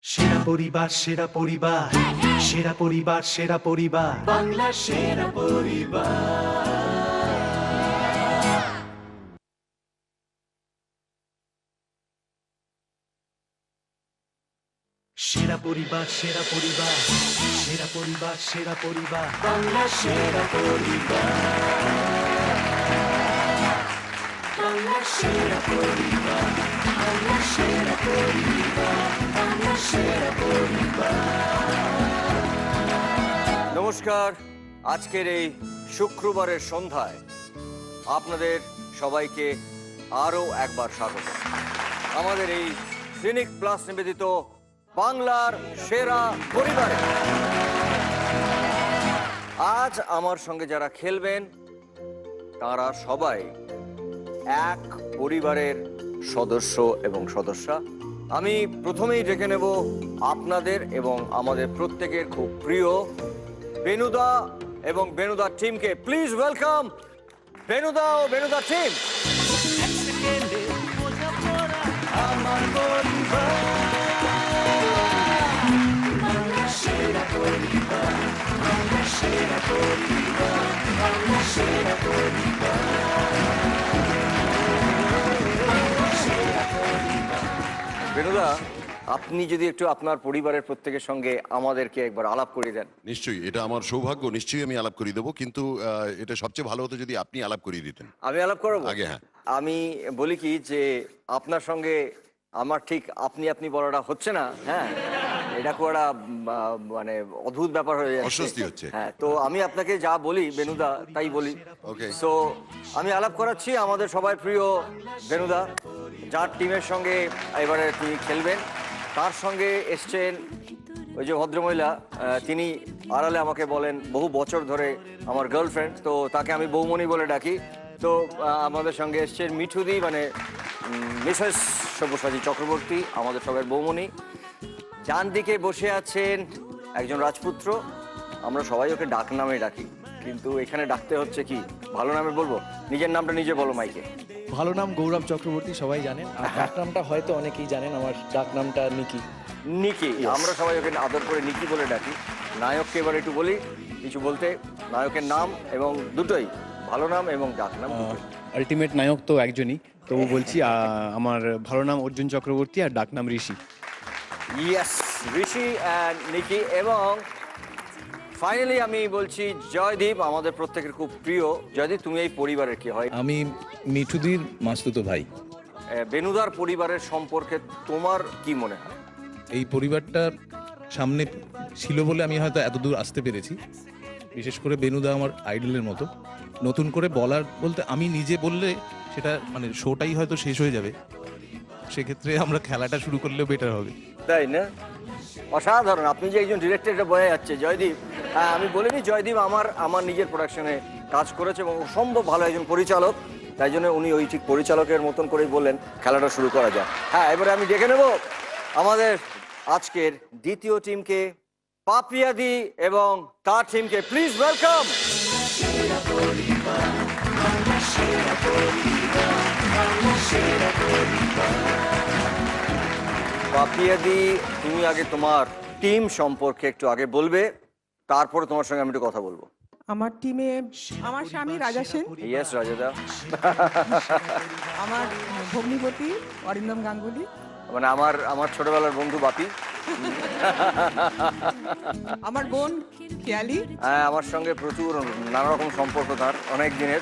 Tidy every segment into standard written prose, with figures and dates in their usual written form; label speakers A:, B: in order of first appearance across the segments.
A: সেরা পরিবার, সেরা পরিবার, সেরা পরিবার, সেরা পরিবার, বাংলার সেরা পরিবার। সেরা পরিবার, সেরা পরিবার, সেরা পরিবার, সেরা পরিবার, বাংলার সেরা পরিবার। বাংলার সেরা পরিবার, বাংলার সেরা পরিবার, বাংলার সেরা পরিবার।
B: নমস্কার। আজকের এই শুক্রবারের সন্ধ্যায় আপনাদের সবাইকে আরও একবার স্বাগত আমাদের এই ক্লিনিক প্লাস নিবেদিত বাংলার সেরা পরিবারে। আজ আমার সঙ্গে যারা খেলবেন তারা সবাই এক পরিবারের সদস্য এবং সদস্যা। আমি প্রথমেই ডেকে নেব আপনাদের এবং আমাদের প্রত্যেকের খুব প্রিয় বেনুদা এবং বেনুদা টিমকে। প্লিজ ওয়েলকাম বেনুদা ও বেনুদা টিম।
A: আমার পরিবার, বাংলার সেরা পরিবার, বাংলার সেরা পরিবার, বাংলার সেরা পরিবার।
B: বেনুদা, আপনি যদি একটু আপনার পরিবারের প্রত্যেকের সঙ্গে আমাদেরকে একবার আলাপ করিয়ে দেন।
C: নিশ্চয়ই, এটা আমার সৌভাগ্য, নিশ্চয়ই আমি আলাপ করিয়ে দেবো, কিন্তু এটা সবচেয়ে ভালো হতো যদি আপনি আলাপ করিয়ে দিতেন।
B: আমি আলাপ করবো
C: আগে? হ্যাঁ।
B: আমি বলি কি যে আপনার সঙ্গে আমার ঠিক আপনি আপনি বলাটা হচ্ছে না। হ্যাঁ, এটা খুব একটা মানে অদ্ভুত ব্যাপার হয়ে যাচ্ছে,
C: অস্বস্তি হচ্ছে।
B: হ্যাঁ, তো আমি আপনাকে যা বলি বেনুদা তাই বলি।
C: ওকে।
B: সো আমি আলাপ করাচ্ছি আমাদের সবার প্রিয় বেনুদা, যার টিমের সঙ্গে এবারে তিনি খেলবেন। তার সঙ্গে এসছেন ওই যে ভদ্রমহিলা, তিনি আড়ালে আমাকে বলেন বহু বছর ধরে আমার গার্লফ্রেন্ড, তো তাকে আমি বৌমণি বলে ডাকি। তো আমাদের সঙ্গে এসছেন মিঠুদি, মানে মিসেস সব্যসাচী চক্রবর্তী, আমাদের সবার বৌমণি। ডান দিকে বসে আছেন একজন রাজপুত্র, আমরা সবাই ওকে ডাক নামে ডাকি, কিন্তু এখানে ডাকতে হচ্ছে কি ভালো নামে বলবো। নিজের নামটা নিজে বলো মাইকে।
D: ভালো নাম গৌরব চক্রবর্তী, সবাই জানেন। আর ডাক নামটা হয়তো অনেকেই জানেন, আমার ডাক নামটা নিকি।
B: নিকি, আমরা সবাই ওকে আদর করে নিকি বলে ডাকি। নায়ককে এবার একটু বলি কিছু বলতে। নায়কের নাম এবং দুটোই, ভালো নাম এবং ডাক নাম দুটোই।
D: আলটিমেট নায়ক তো একজনই, তবু বলছি আমার ভালো নাম অর্জুন চক্রবর্তী আর ডাক নাম ঋষি।
B: ইয়েস, ঋষি অ্যান্ড নিকি। এবং ফাইনালি আমি বলছি জয়দীপ, আমাদের প্রত্যেকের খুব প্রিয়। জয়দীপ, তুমি এই পরিবারের কি হয়?
E: আমি মিঠুদির মাসতুতো ভাই।
B: বেনুদার পরিবারের সম্পর্কে তোমার কি মনে হয়?
E: এই পরিবারটা সামনে ছিল বলে আমি হয়তো এতদূর আসতে পেরেছি। বিশেষ করে বেনুদা আমার আইডলের মতো। নতুন করে বলার বলতে আমি নিজে বললে সেটা মানে শোটাই হয়তো শেষ হয়ে যাবে, সেক্ষেত্রে আমরা খেলাটা শুরু করলেও বেটার হবে।
B: তাই না? অসাধারণ, আপনি যে একজন ডিরেক্টর, এটা বোঝা যাচ্ছে। জয়দীপ, আমি বলিনি জয়দীপ আমার নিজের প্রোডাকশনে কাজ করেছে এবং অসম্ভব ভালো একজন পরিচালক, তাই জন্য উনি ওই ঠিক পরিচালকের মতন করেই বললেন খেলাটা শুরু করা যায়। হ্যাঁ, এবারে আমি ডেকে নেব আমাদের আজকের দ্বিতীয় টিমকে, পাপিয়াদি এবং তার টিমকে। Please welcome. পাপিয়াদি, তুমি আগে তোমার টিম সম্পর্কে একটু আগে বলবে, তারপরে তোমার সঙ্গে আমি একটু কথা বলবো।
F: আমার টিমে আমার স্বামী রাজা সেন,
B: ইয়েস রাজাদা।
F: আমার ভগ্নিপতি অরিন্দম গাঙ্গুলি,
B: মানে আমার ছোটবেলার বন্ধু বাপি।
F: আমার বোন খেয়ালি,
B: হ্যাঁ, আমার সঙ্গে প্রচুর নানা রকম সম্পর্ক তার অনেক দিনের।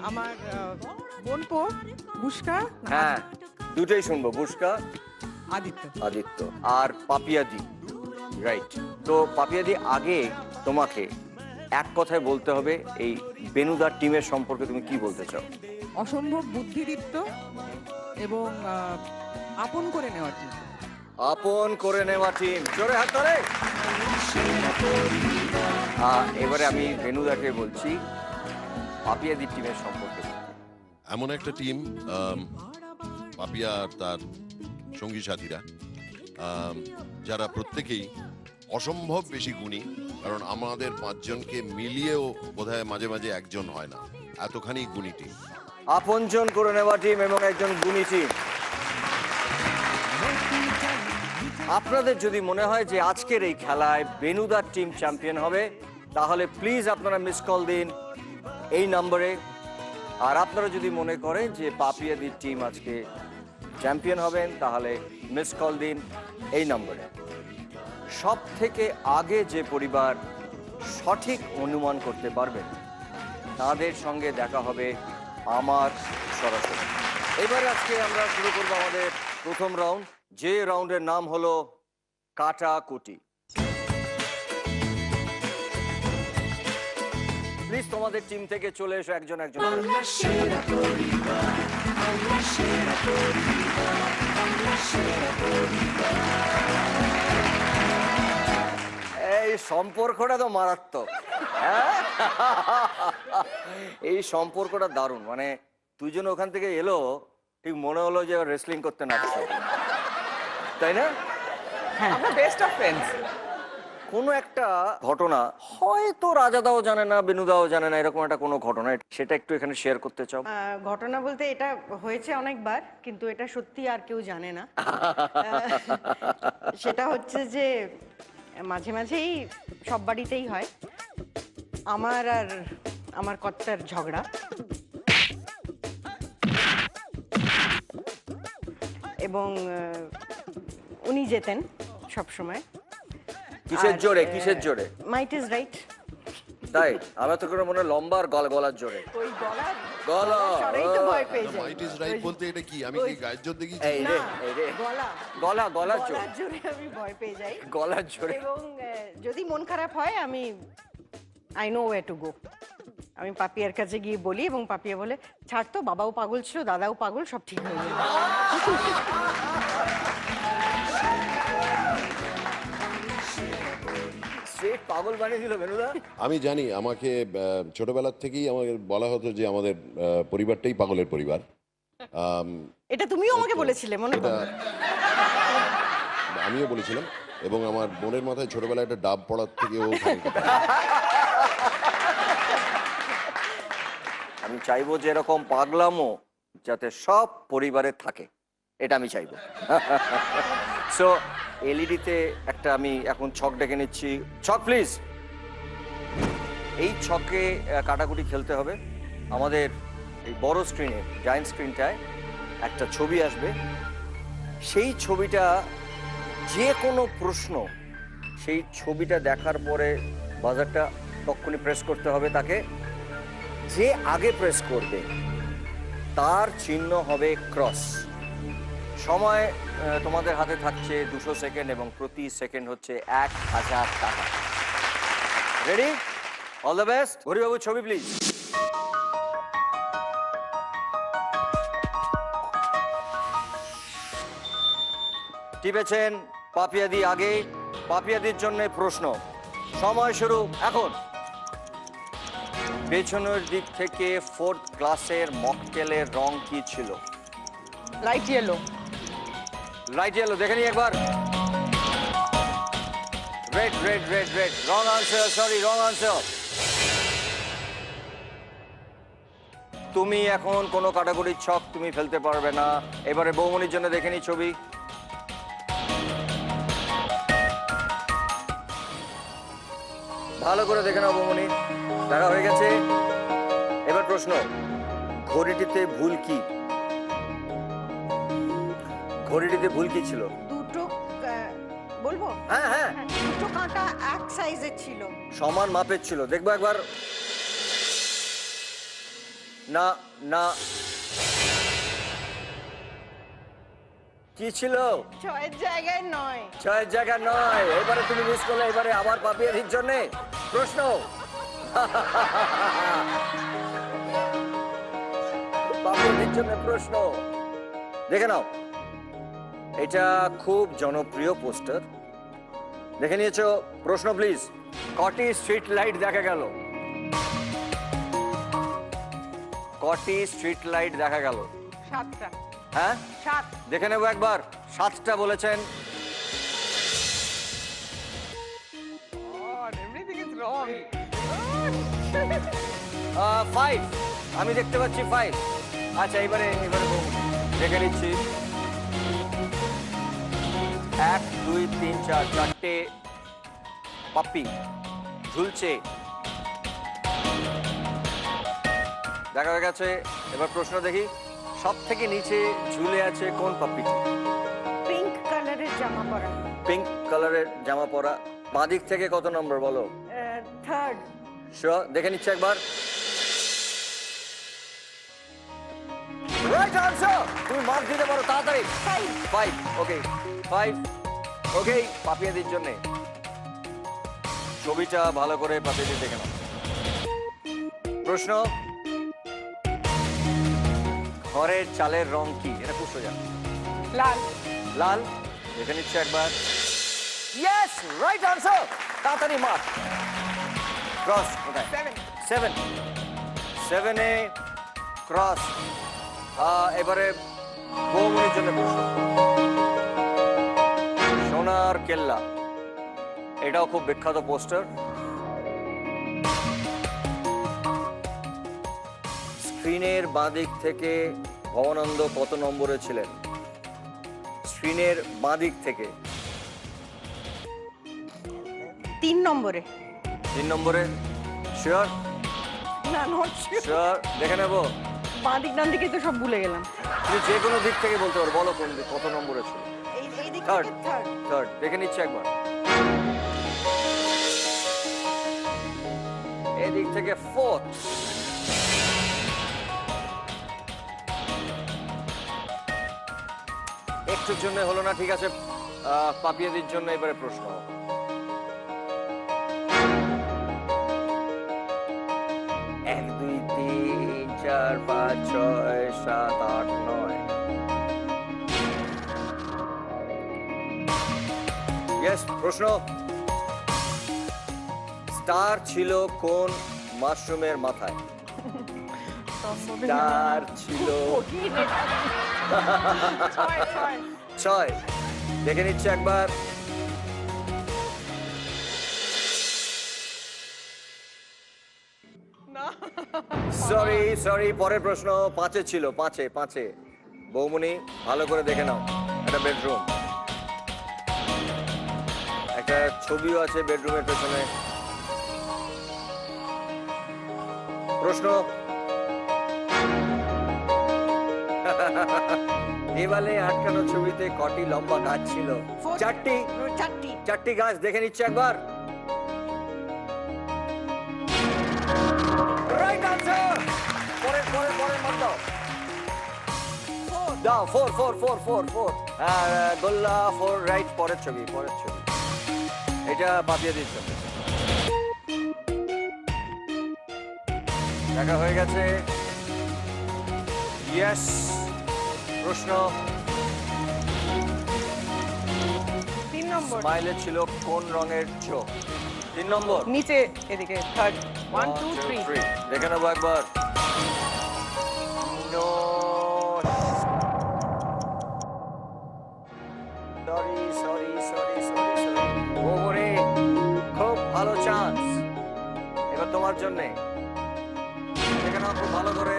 F: আমার বোনপো বুস্কা,
B: হ্যাঁ, দুটোই শুনবো, বুস্কা
F: আদিত্য।
B: আদিত্য আর পাপিয়াদি। রাইট। তো পাপিয়াদি, আগে তোমাকে এক কথায় বলতে হবে এই বেনুদার টিমের সম্পর্কে তুমি কি বলতে চাও?
F: অসম্ভব বুদ্ধিদীপ্ত এবং আপন করে নেওয়ার টিম।
B: আপন করে নেওয়া টিম, জোরে হাত ধরে। এবারে আমি বেনুদাকে বলছি পাপিয়াদি টিমের সম্পর্কে।
C: এমন একটা টিম, পাপিয়া আর তার সঙ্গী সাথীরা, যারা প্রত্যেকেই অসম্ভব বেশি গুণী, কারণ আমাদের পাঁচজনকে মিলিয়েও বোধহয় মাঝে মাঝে একজন হয় না, এতখানি গুণী টিম।
B: আপনজন করে নেওয়া টিম এবং একজন গুণী টিম। আপনাদের যদি মনে হয় যে আজকের এই খেলায় বেনুদার টিম চ্যাম্পিয়ন হবে, তাহলে প্লিজ আপনারা মিস কল দিন এই নম্বরে। আর আপনারা যদি মনে করেন যে পাপিয়াদির টিম আজকে চ্যাম্পিয়ন হবেন, তাহলে মিস কল দিন এই নম্বরে। সব থেকে আগে যে পরিবার সঠিক অনুমান করতে পারবেন, তাদের সঙ্গে দেখা হবে আমার সরাসরি। এবারে আজকে আমরা শুরু করবো আমাদের প্রথম রাউন্ড, যে রাউন্ডের নাম হলো কাটাকুটি। প্লিজ তোমাদের টিম থেকে চলে এসো একজন একজন করে। এই সম্পর্কটা তো মারাত্মক, হ্যাঁ? এই সম্পর্কটা দারুণ, মানে দুজন ওখান থেকে এলো, ঠিক মনে হলো যে রেসলিং করতে নাচছে, তাই না?
F: আমরা বেস্ট অফ ফ্রেন্ডস।
B: কোনো একটা ঘটনা হয়তো রাজাদাও জানে না, বেনুদাও জানে না, এরকম একটা কোনো ঘটনা, সেটা একটু এখানে শেয়ার করতে চাও?
G: ঘটনা বলতে এটা হয়েছে অনেকবার, কিন্তু এটা সত্যি আর কেউ জানে না। সেটা হচ্ছে যে মাঝে মাঝেই সব বাড়িতেই হয়, আমার আর আমার কর্তার ঝগড়া। এবং উনি যেতেন সব সময়।
B: কিসের জোরে, কিসের জোরে?
G: Might is right.
B: তাই আমার তো কোনো মনে হয় লম্বা আর গলার জোরে।
G: ওই গলার
B: গলা
G: স্বরেই তো ভয় পেয়ে যাই।
C: মাইট ইজ রাইট বলতে এটা কি? আমি কি গায়ের জোর দেখি?
B: এই রে, এই রে, গলার জোরে,
G: গলার জোরে আমি ভয় পেয়ে যাই।
B: গলার জোরে।
G: এবং যদি মন খারাপ হয়, আমি I know way to go. আমি পাপিয়ার কাছে গিয়ে বলি, এবং পাপিয়া বলে, ছাড় তো, বাবাও পাগল ছিল, দাদাও পাগল, সব ঠিক হয়ে যাবে।
B: স্ট্রেট পাগল বানিয়ে দিল বেনুদা।
C: আমি জানি, আমাকে ছোটবেলার থেকেই আমাকে বলা হতো যে আমাদের পরিবারটাই পাগলের পরিবার।
G: এটা তুমিও আমাকে বলেছিলে, মনে
C: এটা
G: করো?
C: আমিও বলেছিলাম, এবং আমার বোনের মাথায় ছোটবেলায় একটা ডাব পড়ার থেকেও
B: আমি চাইবো যে এরকম পাগলামো যাতে সব পরিবারে থাকে, এটা আমি চাইবো। সো এলইডিতে একটা আমি এখন ছক ডেকে নিচ্ছি। ছক প্লিজ। এই ছকে কাটাকুটি খেলতে হবে। আমাদের এই বড় স্ক্রিনে, জায়েন্ট স্ক্রিনটায় একটা ছবি আসবে। সেই ছবিটা, যে কোনো প্রশ্ন, সেই ছবিটা দেখার পরে বাজারটা তক্ষুনি প্রেস করতে হবে তাকে। যে আগে প্রেস করবে তার চিহ্ন হবে ক্রস। সময় তোমাদের হাতে থাকছে 200 সেকেন্ড, এবং প্রতি সেকেন্ড হচ্ছে 1000 টাকা। Ready? All the best. Haribabu, ছবি প্লিজ। টিপেছেন পাপিয়াদি আগে। পাপিয়াদির জন্য প্রশ্ন, সময় শুরু এখন। পেছনের দিক থেকে 4th ক্লাসের মকটেলের রং কি ছিল?
F: Light yellow.
B: লাইট ইয়েলো, দেখে নি একবার। Red red red red, wrong answer, sorry, wrong answer. তুমি এখন কোনো কাটাকুটির ছক তুমি ফেলতে পারবে না। এবারে বৌমনির জন্য দেখে নি ছবি। ভালো করে দেখে নাও বৌমনি, দেখা হয়ে গেছে। এবার প্রশ্ন, ঘড়িটিতে ভুল কি? ঘড়িটিতে ভুল কি ছিল?
G: দুটো বলবো?
B: হ্যাঁ হ্যাঁ,
G: দুটো কাঁটা এক সাইজের ছিল।
B: সমান মাপের ছিল। দেখবো একবার। না না, কি ছিল?
G: 6 জায়গায় নয়।
B: 6 জায়গা নয়। এবারে তুমি মিস করলে। এবারে আবার পাপিয়াদির জন্য প্রশ্ন। পাপিয়াদির জন্য প্রশ্ন, দেখে নাও। এটা খুব জনপ্রিয় পোস্টার, দেখে নিয়েছো? প্রশ্ন প্লিজ। কটি স্ট্রিট লাইট দেখা গেল? কটি স্ট্রিট লাইট দেখা গেল?
F: 7টা।
B: হ্যাঁ,
F: 7।
B: দেখে নেবো একবার। 7টা বলেছেন।
F: Everything is wrong.
B: 5, আমি দেখতে পাচ্ছি 5। আচ্ছা, এবারে দেখে নিচ্ছি। 1 2 3 4 চারটে পাপ্পি ঝুলছে। দেখা হয়ে গেছে। এবার প্রশ্ন দেখি, সব থেকে নিচে ঝুলে আছে কোন পাপ্পিটি?
G: পিঙ্ক কালারের জামা পরা।
B: পিঙ্ক কালারের জামা পরা। বাঁদিক থেকে কত নম্বর বলো?
G: থার্ড।
B: শিওর? দেখে নিচ্ছে একবার। Right answer. তুমি মার্ক দিতে পারো তাড়াতাড়ি। 5 ওকে 5 ওকে পাপিয়াদির জন্য। ছবিটা ভালো করে পাপিয়াদি দেখে নাও। প্রশ্ন, ঘরের চালের রং কি? এটা খুব সোজা।
F: লাল।
B: লাল। দেখে নিচ্ছে একবার। Yes, right answer. তাড়াতাড়ি মার্ক। ক্রস কোথায়? 7 7 ক্রস। এবারে বৌমনির জন্য প্রশ্ন, সোনার কেল্লা, এটাও খুব বিখ্যাত পোস্টার। স্ক্রিনের বাঁদিক থেকে ভবানন্দ কত নম্বরে ছিলেন? স্ক্রিনের বাঁদিক থেকে
G: 3 নম্বরে।
B: 3 নম্বরে? শিওর?
G: না, নট
B: শিওর? দেখে নেবো।
G: বাঁ দিক ডান দিকে তো সব ভুলে গেলাম।
B: তুমি যে কোনো দিক থেকে বলতে পারো, বলো কোন দিক, কত নম্বরে ছিল?
G: এই দিক
B: Third.
G: থেকে থার্ড।
B: থার্ড। দেখে নিচ্ছে একবার। এদিক থেকে ফোর্থ। একটুর জন্য হলো না, ঠিক আছে। পাপিয়াদির জন্য এবারে প্রশ্ন, 1 2 3 4 5 6 7 8 9। ইয়েস, প্রশ্ন, স্টার ছিল কোন মাশরুমের মাথায়? স্টার ছিল 6। দেখে নিচ্ছে একবার। সরি, পরের প্রশ্ন 5 ছিল। 5 বৌমনি ভালো করে দেখে নাও। একটা বেডরুম, একটা ছবিও আছে বেডরুমের পেছনে। প্রশ্ন, দেওয়ালে আটকানো ছবিতে কটি লম্বা গাছ ছিল? 4টি। 4টি গাছ। দেখে নিচ্ছে একবার। Right answer. পরের মত দাও। 4 গোল্লা 4 রাইট। পরের ছবি। এটা পাপিয়া দিচ্ছে। দেখা হয়ে গেছে। ইয়েস, প্রশ্ন,
F: 3 নম্বর।
B: স্মাইলে ছিল কোন রঙের চোখ? 3 নম্বর।
F: নিচে এদিকে থার্ড। 1 2 3।
B: দেখে নেবো একবার। No, sorry. ওরে, খুব ভালো চান্স এবার তোমার জন্যে। দেখে নাও খুব ভালো করে।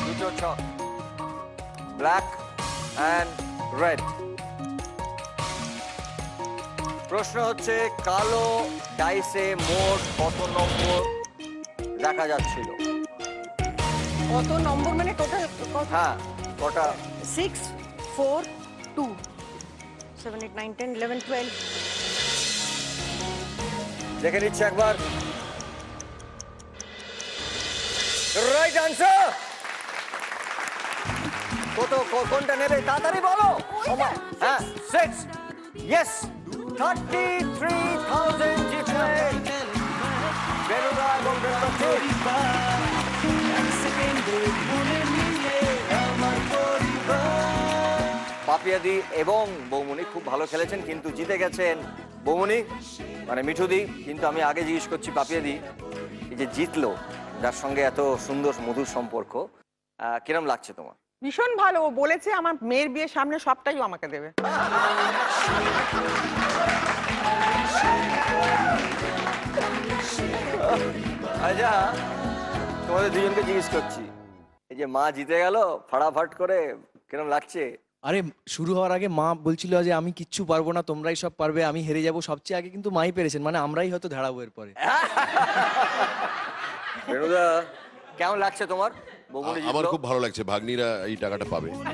B: দুটো ছক, ব্ল্যাক অ্যান্ড রেড। প্রশ্ন হচ্ছে, কালো ডাইসে মোট কত নম্বর দেখা যাচ্ছিল?
G: কত নম্বর মানে টোটাল?
B: হ্যাঁ, কটা?
G: 6 4 2 7 8 9 10 11 12।
B: দেখে নিচ্ছে একবার। Right answer. কোনটা নেবে তাড়াতাড়ি বলো। হ্যাঁ, 6। ইয়েস, 33,000 জিতলেন বেনুদা এবং বেনুদা টিম। পাপিয়াদি এবং বৌমনি খুব ভালো খেলেছেন, কিন্তু জিতে গেছেন বৌমনি, মানে মিঠুদি। কিন্তু আমি আগে জিজ্ঞেস করছি পাপিয়াদি, এই যে জিতলো, যার সঙ্গে এত সুন্দর মধুর সম্পর্ক, কিরম লাগছে তোমার?
F: ভীষণ ভালো। ও বলেছে আমার মেয়ের বিয়ের সামনে সবটাই ও আমাকে দেবে।
B: আচ্ছা, তোমাদের দুজনকে জিজ্ঞেস করছি, এই যে মা জিতে গেল ফাটাফাট করে, কিরম লাগছে?
H: আরে শুরু হওয়ার আগে মা বলছিল যে আমি কিচ্ছু পারবো না, তোমরাই সব পারবে, আমি হেরে যাব, সবচেয়ে আগে কিন্তু মাই পেরেছেন, মানে আমরাই হয়তো ধারাবো এরপরে।
B: বেনুদা, কেমন লাগছে তোমার? বৌমনি
C: আমার
B: জিতলো।
C: খুব ভালো লাগছে, ভাগ্নিরা এই টাকাটা পাবে।
B: খুব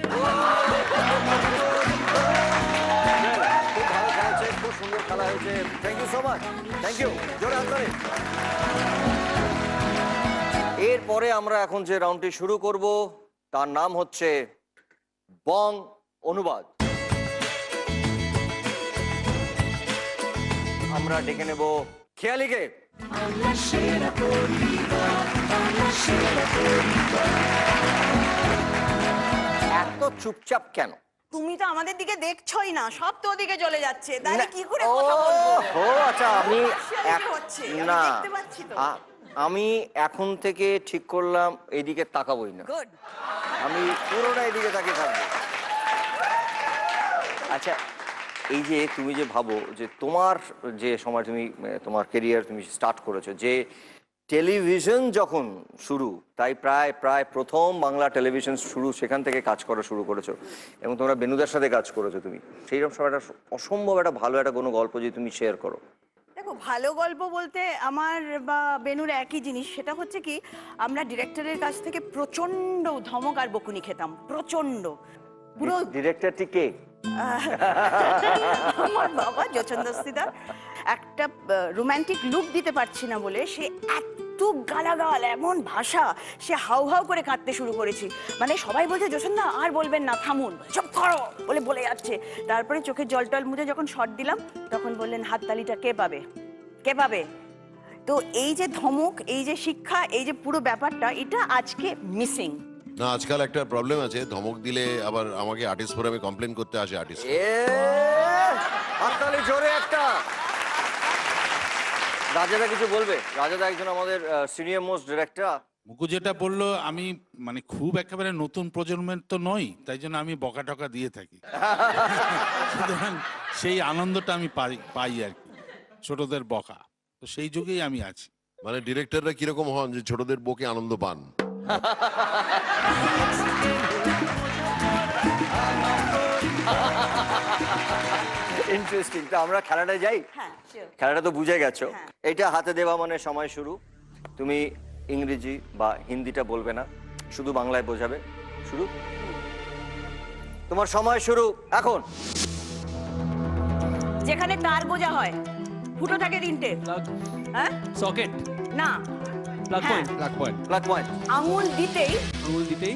B: ভালো খেলেছে, খুব সুন্দর খেলা হয়েছে। Thank you so much, thank you, জোরে হাত তালি। এরপরে আমরা এখন যে রাউন্ডটি শুরু করব তার নাম হচ্ছে বং অনুবাদ। আমরা ডেকে নেব খেয়ালিকে। এত চুপচাপ কেন?
I: তুমি তো আমাদের দিকে দেখছোই না, সব তো ওদিকে চলে যাচ্ছে, তাহলে
B: না,
I: কি করে
B: ও,
I: কথা বলবো?
B: ও আচ্ছা, আমি
I: অবশ্যই
B: এক-
I: হচ্ছে, আমি
B: না,
I: দেখতে পাচ্ছি তো।
B: আমি এখন থেকে ঠিক করলাম এইদিকে তাকাবোই না,
I: গুড।
B: আমি পুরোটা এদিকে তাকিয়ে থাকবো। আচ্ছা, এই যে তুমি যে ভাবো যে তোমার যে সময় তুমি তোমার কেরিয়ার তুমি স্টার্ট করেছো, যে টেলিভিশন যখন শুরু, তাই প্রায় প্রায় প্রথম বাংলা টেলিভিশন শুরু, সেখান থেকে কাজ করা শুরু করেছো এবং তোমরা বেনুদার সাথে কাজ করেছো। তুমি সেইরকম সময় একটা অসম্ভব একটা ভালো একটা কোনো গল্প যদি তুমি শেয়ার করো।
I: দেখো, ভালো গল্প বলতে আমার বা বেনুর একই জিনিস, সেটা হচ্ছে কি, আমরা ডিরেক্টরের কাছ থেকে প্রচন্ড ধমক আর বকুনি খেতাম, প্রচন্ড। পুরো
B: ডিরেক্টরটি কে?
I: আমার বাবা যোচন দস্তিদার। একটা রোমান্টিক লুক দিতে পারছি না বলে সে এত গালাগাল, এমন ভাষা, সে হাউ হাউ করে কাঁদতে শুরু করেছি। মানে সবাই বলছে যোচন দা আর বলবেন না, থামুন, চুপ করো বলে বলে যাচ্ছে। তারপরে চোখে জল টল মুছে যখন শট দিলাম, তখন বললেন হাততালিটা কে পাবে, কে পাবে। তো এই যে ধমক, এই যে শিক্ষা, এই যে পুরো ব্যাপারটা, এটা আজকে মিসিং।
C: না, আজকাল একটা প্রবলেম আছে, ধমক দিলে আবার আমাকে আর্টিস্ট ফোরামে কমপ্লেন করতে আসে আর্টিস্ট।
B: হাততালি জোরে একটা। রাজাদা কিছু বলবে? রাজাদা একজন আমাদের সিনিয়র মোস্ট ডিরেক্টর।
J: মুকু যেটা বললো, আমি মানে খুব একেবারে নতুন প্রজন্মের তো নই, তাই জন্য আমি বকা টকা দিয়ে থাকি। সুতরাং সেই আনন্দটা আমি পাই আর কি, ছোটদের বকা, তো সেই যুগেই আমি আছি।
C: মানে ডিরেক্টররা কিরকম হন যে ছোটদের বকে আনন্দ পান?
B: ইন্টারেস্টিং। তো আমরা খেলাটায় যাই।
I: হ্যাঁ, sure.
B: খেলাটা তো বুঝে গেছো।
I: হ্যাঁ।
B: এটা হাতে দেওয়া মানে সময় শুরু। তুমি ইংরেজি বা হিন্দিটা বলবে না, শুধু বাংলায় বোঝাবে। শুরু, তোমার সময় শুরু এখন।
I: যেখানে তার গোজা হয়, ফুটো থাকে তিনটে, হ্যাঁ,
H: সকেট,
I: না,
H: প্লাগ
I: হ্যাঁ,
H: পয়েন্ট,
B: প্লাগ পয়েন্ট।
I: আঙুল দিতেই
H: আঙুল দিতেই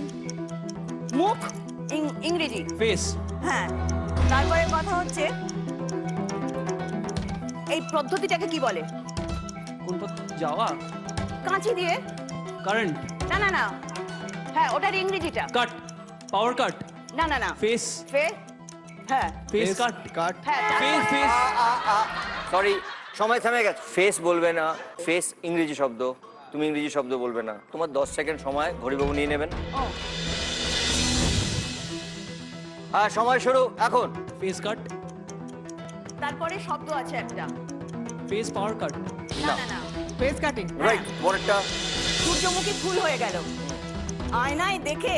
I: মুখ, ইংরেজি,
H: ফেস,
I: হ্যাঁ। তারপরে কথা হচ্ছে, এই পদ্ধতিটাকে কি বলে?
H: কোন যাওয়া,
I: কাঁচি দিয়ে,
H: কারেন্ট,
I: না না না, হ্যাঁ ওটার ইংরেজিটা,
H: কাট, পাওয়ার কাট,
I: না না না,
H: ফেস,
I: ফে, হ্যাঁ
H: ফেস কাট, কাট,
I: হ্যাঁ,
H: ফেস, ফেস,
B: সরি, সময় থেমে গেছে। ফেস বলবে না, ফেস ইংরেজি শব্দ, তুমি ইংরেজি শব্দ বলবে না। তোমার 10 সেকেন্ড সময় ঘড়িবাবু নিয়ে নেবেন।
I: ও,
B: হ্যাঁ, সময় শুরু এখন।
H: ফেস কাট,
I: তারপরে শব্দ আছে একটা,
H: ফেস পাওয়ার কাট,
I: না না না,
F: ফেস কাটিং।
B: রাইট, পরেরটা।
I: সূর্যমুখী ফুল হয়ে গেল, আয়নায় দেখে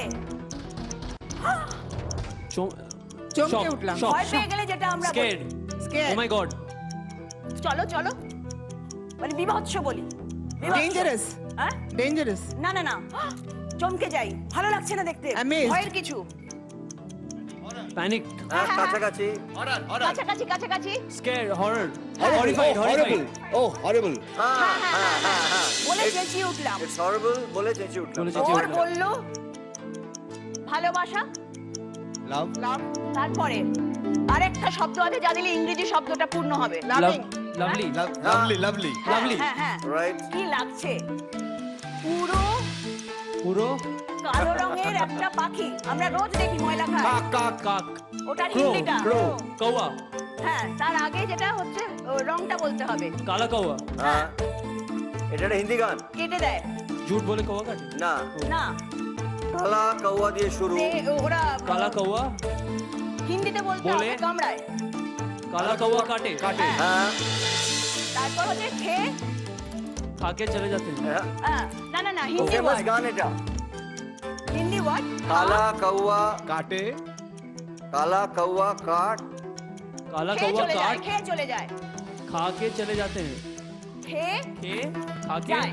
F: চমকে উঠলাম।
I: ভয় পেয়ে গেলে যেটা আমরা বলি।
H: Scared,
F: Scared.
H: ও মাই গড,
I: চলো চলো, মানে বিভৎস বলি, বিভৎস।
F: Dangerous.
I: হ্যাঁ,
F: ডেঞ্জারাস।
I: না না না, চমকে যাই, ভালো লাগছে না দেখতে,
F: Amazed.
I: ভয়ের কিছু,
H: প্যানিক,
B: হ্যাঁ, কাছাকাছি।
I: কাছাকাছি কাছাকাছি,
H: স্কেয়ার্ড, হরর, হরিফাইড, হরিফাইড,
B: হ্যাঁ, হ্যাঁ, হ্যাঁ, হ্যাঁ।
I: বলে চেঁচিয়ে উঠলাম।
B: It's horrible বলে চেঁচিয়ে উঠলাম।
H: বলে চেঁচিয়ে
I: ওর বললো ভালোবাসা,
H: লাভ,
I: তারপরে আরেকটা শব্দ আছে যা দিলে ইংরেজি শব্দটা পূর্ণ হবে,
H: লাভলি, লাভলি, লাভলি, লাভলি,
I: হ্যাঁ হ্যাঁ,
B: রাইট।
I: কি লাগছে, পুরো
H: পুরো
I: কালো রঙের একটা পাখি, আমরা রোজ দেখি ময়লা খায়,
H: কাক, কাক,
I: ওটার
H: ক্রো,
I: হিন্দিটা,
H: ক্রো, কৌয়া,
I: হ্যাঁ, তার আগে যেটা হচ্ছে ও রংটা বলতে হবে,
H: কালা কৌয়া,
B: হ্যাঁ, এটা একটা হিন্দি গান।
I: কেটে দেয়,
H: ঝুট বলে কৌয়া কাটে,
B: না,
I: না,
B: কালা কৌয়া দিয়ে শুরু।
I: ওরা
H: কালা কৌয়া,
I: হিন্দিতে বলতে
H: বলে?
I: হবে, কামড়ায়,
H: কালা কৌয়া কাটে, কাটে,
B: হ্যাঁ,
I: তারপর হচ্ছে খে,
H: খাকে চলে যেতে हैं।
B: হ্যাঁ,
I: না না না, হিন্দি
B: ফেমাস
I: ওয়ার্ড,
B: গান এটা।
I: হিন্দি ওয়ার্ড,
B: কালা কৌয়া
H: কাটে,
B: काला कौवा काट
K: काला
I: খেয়ে
K: कौवा
I: চলে যায়
K: काट
I: খেয়ে চলে যায়
K: खा के चले जाते हैं
I: খেয়ে
K: खे खा के
I: যায়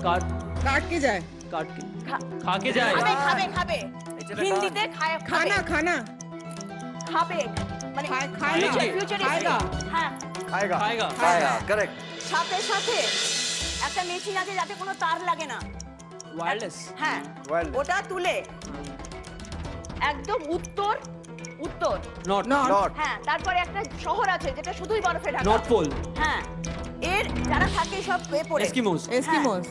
K: काट
F: काट के जाए
K: काट के
I: খা-
K: खा के जाए
I: খাবে খাবে খাবে
B: এটাটা
I: হিন্দিতে খায় খাবে
F: खाना
I: খাবে মানে
K: খাएंगे।
F: खाएगा।
I: হ্যাঁ
B: खाएगा
K: खाएगा
B: खाएगा करेक्ट
I: সাথে সাথে একটা মেশিন আছে যাতে কোনো তার লাগে না
K: वायरलेस
I: হ্যাঁ
B: Wireless.
I: ওটা তুলে একদম উত্তর উত্তর
K: नॉट
B: नॉट
I: হ্যাঁ তারপরে একটা শহর আছে যেটা শুধুই বরফে ঢাকা
K: नॉर्थ पोल
I: হ্যাঁ এর যারা থাকে সব পড়ে
K: एस्किमोस
F: एस्किमोस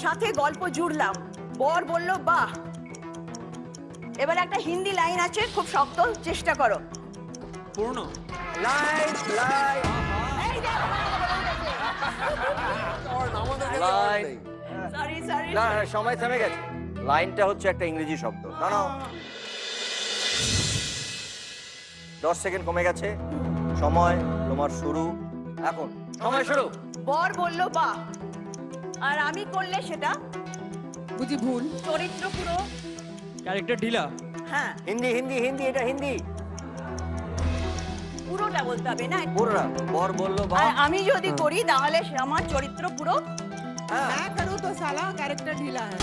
I: সাথে গল্প জুড়লাম বর বলল বাহ এবার একটা হিন্দি লাইন আছে খুব শক্ত চেষ্টা করো
K: पूर्ण
B: लाइन लाइन
I: এই যে
B: লাইন
I: সরি সরি
B: না না, সময় থেমে গেছে লাইনটা হচ্ছে একটা ইংরেজি শব্দ না না 10 সেকেন্ড কমে গেছে সময় তোমার শুরু এখন সময় শুরু
I: বর বলল বাহ আর আমি করলে সেটা
F: बुझी भूल
I: চরিত্র পুরো
K: कैरेक्टर ढीला
I: হ্যাঁ
B: হিন্দি হিন্দি হিন্দি এটা হিন্দি
I: পুরোটা বলতে হবে না
B: পুরোটা বর বললো বা
I: আর আমি যদি করি তাহলে সে আমার চরিত্র পুরো
F: मैं करूँ तो साला कैरेक्टर ढीला है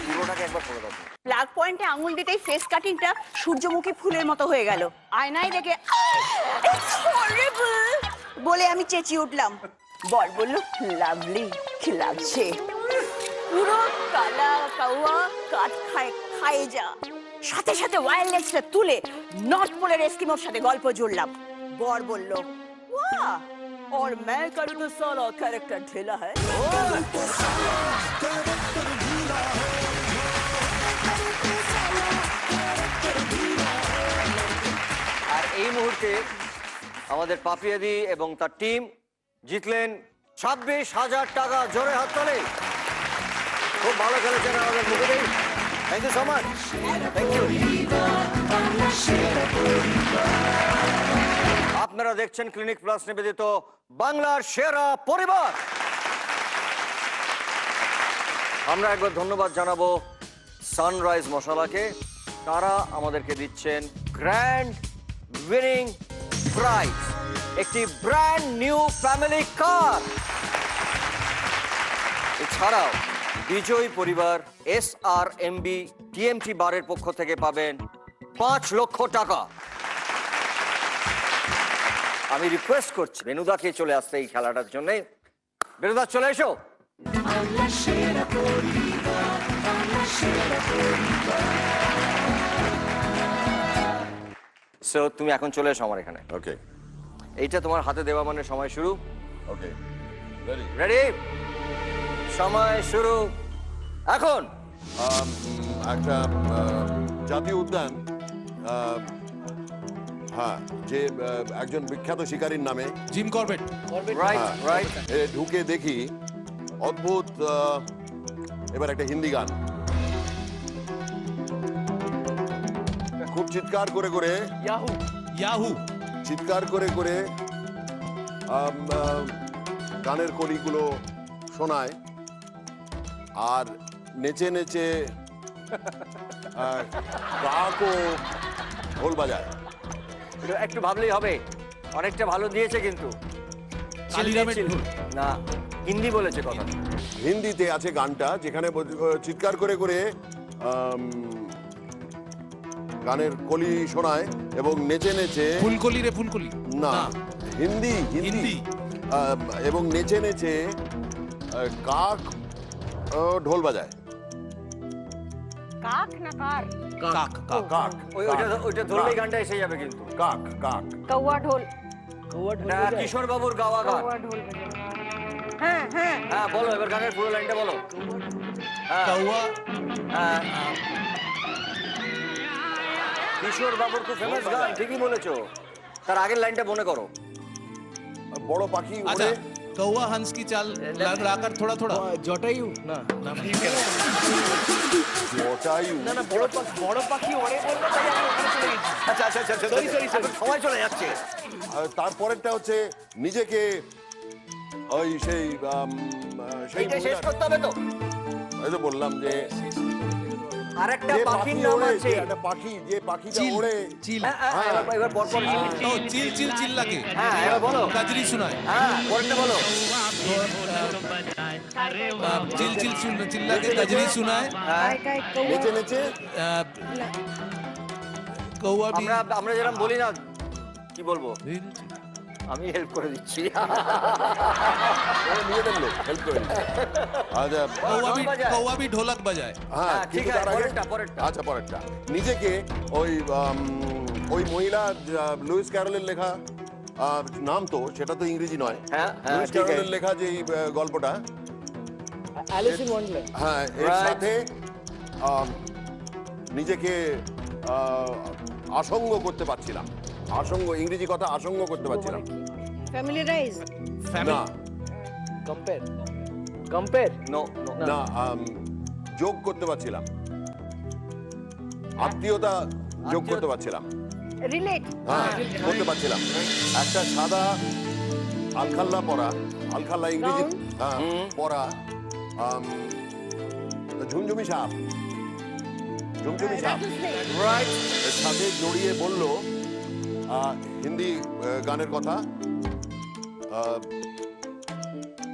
B: পুরোটাকে একবার পড়ে দাও
I: প্লাগ পয়েন্টে আঙুল দিতেই ফেস কাটিংটা সূর্যমুখী ফুলের মতো হয়ে গেল আয়নায় দেখে "It's horrible" বলে আমি চেঁচিয়ে উঠলাম বর বলল লাভলি কি লাগছে পুরো কালা কাওয়া কাঠ খায় যা সাথে সাথে ওয়্যারলেসটা তুলে নর্থ পোলের এস্কিমোর সাথে গল্প জুড়লাম বর বলল वाह और मैं करूँ तो साला कैरेक्टर ढीला है
B: আর এই মুহূর্তে আমাদের পাপিয়াদি এবং তার টিম জিতলেন 26,000 টাকা জোরে হাততালি খুব ভালো খেলেছেন আমাদের মুখে thank you so much thank you আপনারা দেখছেন ক্লিনিক প্লাস নিবেদিত বাংলার সেরা পরিবার আমরা একবার ধন্যবাদ জানাবো সানরাইজ মশলাকে তারা আমাদেরকে দিচ্ছেন গ্র্যান্ড উইনিং প্রাইজ একটি ব্র্যান্ড নিউ ফ্যামিলি কার এছাড়াও বিজয়ী পরিবার SRMB TMT বারের পক্ষ থেকে পাবেন 5 লক্ষ টাকা আমি রিকোয়েস্ট করছি বেনুদাকে চলে আসতে এই খেলাটার জন্য বেনুদা চলে এসো সো তুমি এখন চলে এসো আমার এখানে
C: ওকে
B: এইটা তোমার হাতে দেওয়া মানে সময় শুরু
C: ওকে রেডি
B: রেডি সময় শুরু এখন
C: একটা জাতীয় উদ্যান হ্যাঁ যে একজন বিখ্যাত শিকারীর নামে
E: জিম করবেট
B: রাইট রাইট
C: ঢুকে দেখি অদ্ভুত এবার একটা হিন্দি গান খুব চিৎকার করে করে
E: ইয়াহু
C: চিৎকার করে করে গানের কলিগুলো শোনায় আর নেচে নেচে কাকও ঢোল বাজায়
B: একটু ভাবলেই হবে অনেকটা ভালো দিয়েছে কিন্তু
E: কালিরামের ঢোল
B: না হিন্দি বলেছে কথা
C: হিন্দিতে আছে গানটা যেখানে চিৎকার করে করে গানের কলি শোনায় এবং নেচে নেচে
E: ফুলকলি রে ফুলকলি
C: না হিন্দি হিন্দি এবং নেচে নেচে কাক ঢোল বাজায়
G: কাক না কার
E: কাক কাক
C: কাক
B: ওইটা ধরলেই গানটা এসে যাবে কিন্তু
C: কাক কাক
G: কৌয়া ঢোল
B: এটা কিশোর বাবুর গাওয়া গান
G: কৌয়া ঢোল বাজানো। হ্যাঁ হ্যাঁ
B: হ্যাঁ বলো এবার গানের পুরো লাইনটা বলো হ্যাঁ,
E: কাউয়া
B: হ্যাঁ। কিশোর বাবুর খুব ফেমাস গান ঠিকই বলেছো তার আগের লাইনটা মনে করো
C: বড় পাখি
E: আচ্ছা
C: ওড়ে
E: कौवा हंस की चाल लाकर थोड़ा थोड़ा
H: জটায়ু না না
C: জটায়ু
H: না না বড় পাখি অনেক বললো তাই আমি ওখানে চলে গেছি
B: আচ্ছা আচ্ছা আচ্ছা
H: Sorry, sorry, sorry.
B: এখন সময় চলে যাচ্ছে।
C: আর তারপরেরটা হচ্ছে নিজেকে ওই সেই
B: এইটা শেষ
C: মহিলা-
B: করতে হবে তো।
C: এই তো বললাম যে
B: আরেকটা
C: যে
B: পাখির
C: পাখি
B: নাম
C: ওড়ে,
B: আছে।
C: যে একটা পাখি যে পাখিটা
H: চিল
C: ওড়ে
H: চিল
B: এবার পরপর
E: ओ चिल चिल चिल्ला के
B: হ্যাঁ এবার বলো।
E: कजरी सुनाए
B: হ্যাঁ পরেরটা বলো।
E: चिल चिल चिल्ला के कजरी सुनाए
G: काय काय कौवा
C: নেচে নেচে
E: कौवा भी
B: আমরা যেরকম বলি না, কি বলবো, আমি হেল্প করে দিচ্ছি।
C: নিজেদের লোক হেল্প করে দিচ্ছে। আচ্ছা
E: कौवा भी ढोलक बजाए
C: হ্যাঁ
B: হ্যাঁ, ঠিক
C: কিন্তু
B: আছে,
C: তার আগে
B: পরেরটা।
C: আচ্ছা পরেরটা নিজেকে ওই ওই মহিলা লুইস ক্যারলের লেখা নাম তো সেটা তো ইংরেজি নয়
B: হ্যাঁ, হ্যাঁ,
C: লুইস
B: ঠিক আছে।
C: ক্যারলের লেখা যে এই গল্পটা
H: অ্যালিস ইন ওয়ান্ডারল্যান্ড
C: হ্যাঁ এর
B: Right.
C: সাথে নিজেকে আসঙ্গ করতে পারছিলাম আসঙ্গ ইংরেজি কথা আসঙ্গ করতে পারছিলাম
G: ফ্যামিলিয়ারাইজ
C: না
H: কম্পেয়ার
B: নো নো
C: না যোগ করতে পারছিলাম আত্মীয়তা যোগ করতে পারছিলাম
G: রিলেট
C: হ্যাঁ করতে পারছিলাম একটা সাদা আলখাল্লা পরা আলখাল্লা ইংরেজি হ্যাঁ পরা ঝুমঝুমি সাপ ঝুমঝুমি সাপ
B: রাইট।
C: এর সাথে জড়িয়ে বলল হিন্দি গানের কথা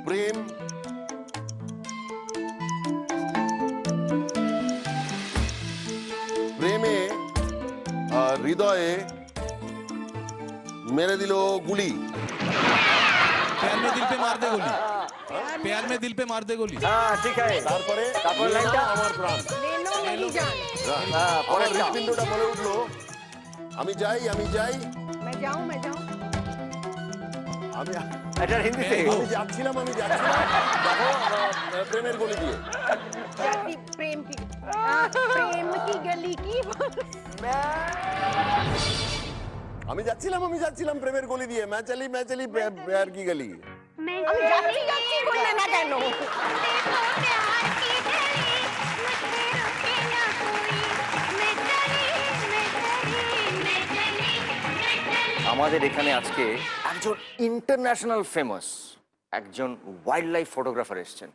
C: প্রেম প্রেমে হৃদয়ে মেরে দিল গুলি
E: प्यार में दिल पे मार दे गोली प्यार में दिल पे मार दे गोली
B: হ্যাঁ ঠিক আছে।
C: তারপরে
B: তারপরে লাইনটা?
C: আমার প্রাণ
G: লেলো नहीं जान
B: হ্যাঁ
C: আমার
B: পরেরটা।
C: হৃৎপিণ্ডটা বলে উঠলো আমি যাই
G: मैं जाऊं
C: আমি
B: এটা হিন্দিতে।
C: আমি যাচ্ছিলাম দেখো প্রেমের গলি দিয়ে
G: जाती प्रेम की गली की
C: আমি যাচ্ছিলাম প্রেমের গলি দিয়ে मैं चली प्यार की गली
G: আমি যাচ্ছি বললে না কেন
B: আমাদের এখানে আজকে একজন ইন্টারন্যাশনাল ফেমাস একজন ওয়াইল্ড লাইফ ফটোগ্রাফার এসেছেন।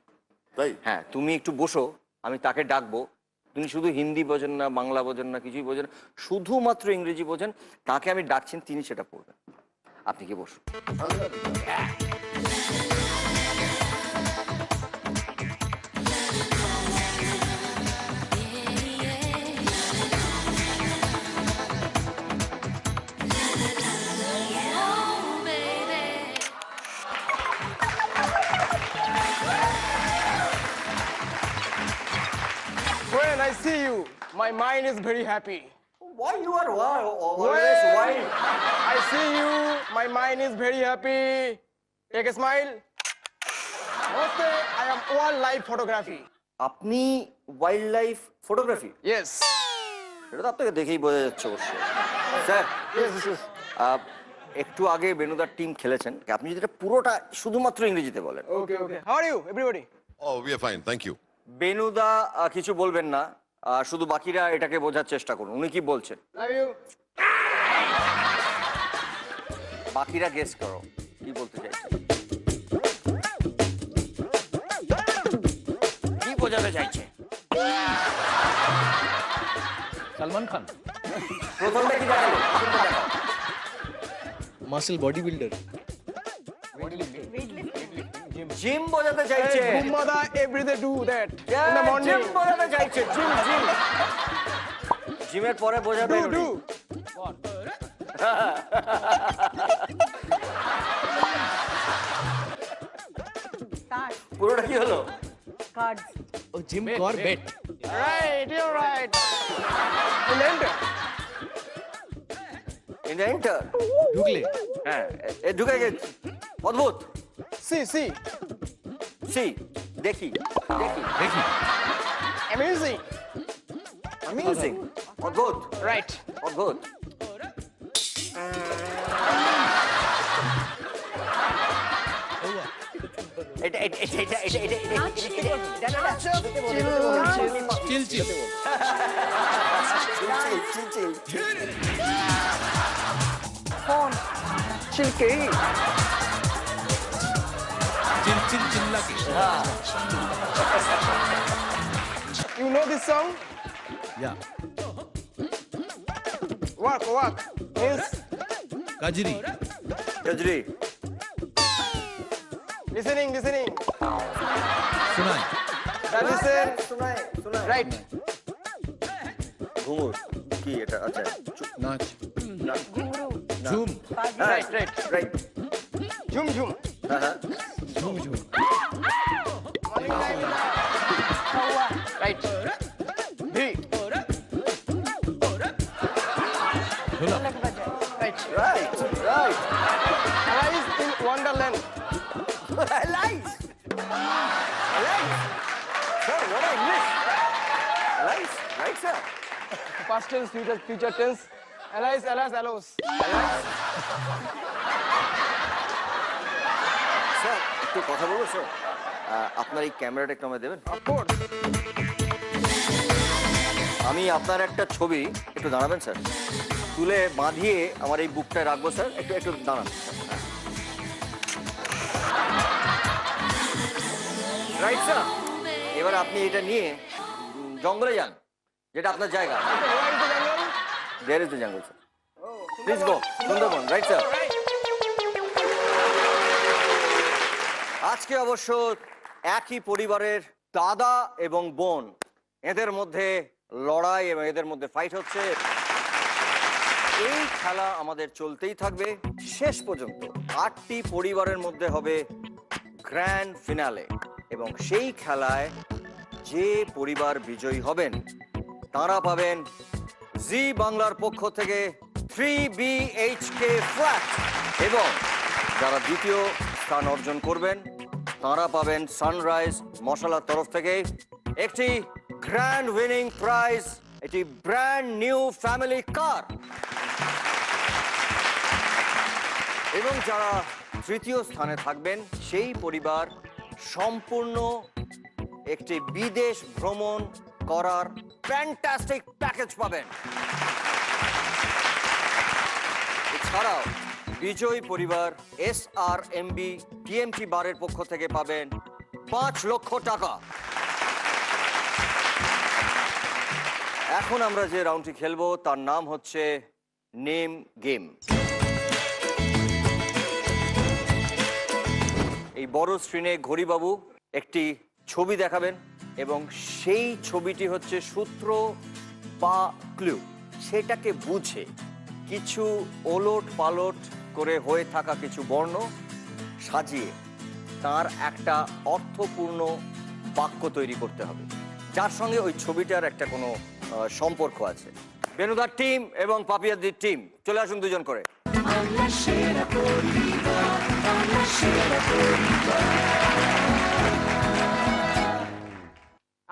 C: তাই
B: হ্যাঁ তুমি একটু বসো, আমি তাকে ডাকবো। তিনি শুধু হিন্দি বোঝেন না, বাংলা বোঝেন না, কিছুই বোঝেন, শুধুমাত্র ইংরেজি বোঝেন। তাকে আমি ডাকছেন, তিনি সেটা পড়বেন। আপনি কি বসুন।
H: When I see you, my mind is very happy.
B: Why you are always wild?
H: I see you, my mind is very happy. Take a smile. Namaste, I am wildlife photography.
B: আপনি ওয়াইল্ড লাইফ ফটোগ্রাফি?
H: Yes.
B: সেটা তো আপনাকে দেখেই বোঝা যাচ্ছে অবশ্যই। Sir একটু আগে বেনুদার টিম খেলেছেন, আপনি যদি এটা পুরোটা শুধুমাত্র ইংরেজিতে বলেন।
H: Okay, okay. How are you, everybody?
C: Oh, we are fine, thank you.
B: বেনুদা কিছু বলবেন না, শুধু বাকিরা এটাকে বোঝার চেষ্টা করুন উনি কি বলছেন।
H: Love you.
B: বাকিরা গেস করো কি বলতে চাইছে, কি বোঝাতে চাইছে।
E: सलमान खान
B: প্রথমটা কি দেখালো? প্রথমটা দেখাও।
H: Muscle bodybuilder.
B: জিম বোঝাতে চাইছে।
H: Mother, every day do that.
B: Yeah,
H: In the morning.
B: Gym বোঝাতে চাইছে, জিম। জিমের পরে বোঝাবে
H: Do.
B: পুরোটা কি হলো?
G: Cards
H: Oh, Jim Corbett. Right, you're right. And enter.
B: Enter.
H: ঢুকলে
B: হ্যাঁ এ ঢুকে গেছে, অদ্ভুত।
H: See.
B: সি দেখি দেখি
E: देखी
H: Amazing.
B: অ্যামেজিং, অদ্ভুত
H: Right.
B: অদ্ভুত।
E: চিল চিল চিল চিল চিল্লাকে
H: You know this song?
E: Yeah
H: Work, work. Means
E: Kajari
B: গজরি
H: listening, listening.
E: শোনাই
H: Listen. Right.
B: ঘুঙুর কি এটা? আচ্ছা
E: নাচ ঝুম
H: Right, right.
B: Right.
H: Jhum, jhum.
B: হ্যাঁ হ্যাঁ
E: ঝুম ঝুম
H: Right. B.
E: ঢোলা
H: Right.
B: Right right.
H: Alice in Wonderland.
B: Alice. Alice. Sir, what English? Alice, right, sir?
H: Past tense, future tense. Alice, Alice, Alice.
B: Sir একটু কথা বলবো স্যার? আপনার এই ক্যামেরাটা একটু আমায় দেবেন?
H: Of course.
B: আমি আপনার একটা ছবি একটু দাঁড়াবেন স্যার, তুলে বাঁধিয়ে আমার এই বুকটায় রাখবো স্যার, একটু একটু দাঁড়ান। Right sir. এবার আপনি এটা নিয়ে জঙ্গলে যান, যেটা আপনার জায়গা।
H: Where is the jungle?
B: There is the jungle sir. Please go Sundarban. Right sir. আজকে অবশ্য একই পরিবারের দাদা এবং বোন, এদের মধ্যে লড়াই এবং এদের মধ্যে ফাইট হচ্ছে। এই খেলা আমাদের চলতেই থাকবে শেষ পর্যন্ত। 8টি পরিবারের মধ্যে হবে গ্র্যান্ড ফিনালে, এবং সেই খেলায় যে পরিবার বিজয়ী হবেন তারা পাবেন জি বাংলার পক্ষ থেকে 3 BHK ফ্ল্যাট, এবং যারা দ্বিতীয় স্থান অর্জন করবেন তারা পাবেন সানরাইজ মশলার তরফ থেকে একটি গ্র্যান্ড উইনিং প্রাইজ, একটি ব্র্যান্ড নিউ ফ্যামিলি কার। এবং যারা তৃতীয় স্থানে থাকবেন সেই পরিবার সম্পূর্ণ একটি বিদেশ ভ্রমণ করার ফ্যান্টাস্টিক প্যাকেজ পাবেন। এছাড়াও বিজয়ী পরিবার SRMB TMT বারের পক্ষ থেকে পাবেন 5 লক্ষ টাকা। এখন আমরা যে রাউন্ডটি খেলবো তার নাম হচ্ছে নেম গেম। এই বড় স্ক্রিনে ঘড়িবাবু একটি ছবি দেখাবেন, এবং সেই ছবিটি হচ্ছে সূত্র বা ক্লু। সেটাকে বুঝে কিছু ওলট পালট করে হয়ে থাকা কিছু বর্ণ সাজিয়ে তার একটা অর্থপূর্ণ বাক্য তৈরি করতে হবে, যার সঙ্গে ওই ছবিটার একটা কোনো সম্পর্ক আছে। বেনুদার টিম এবং পাপিয়াদির টিম চলে আসুন দুজন করে।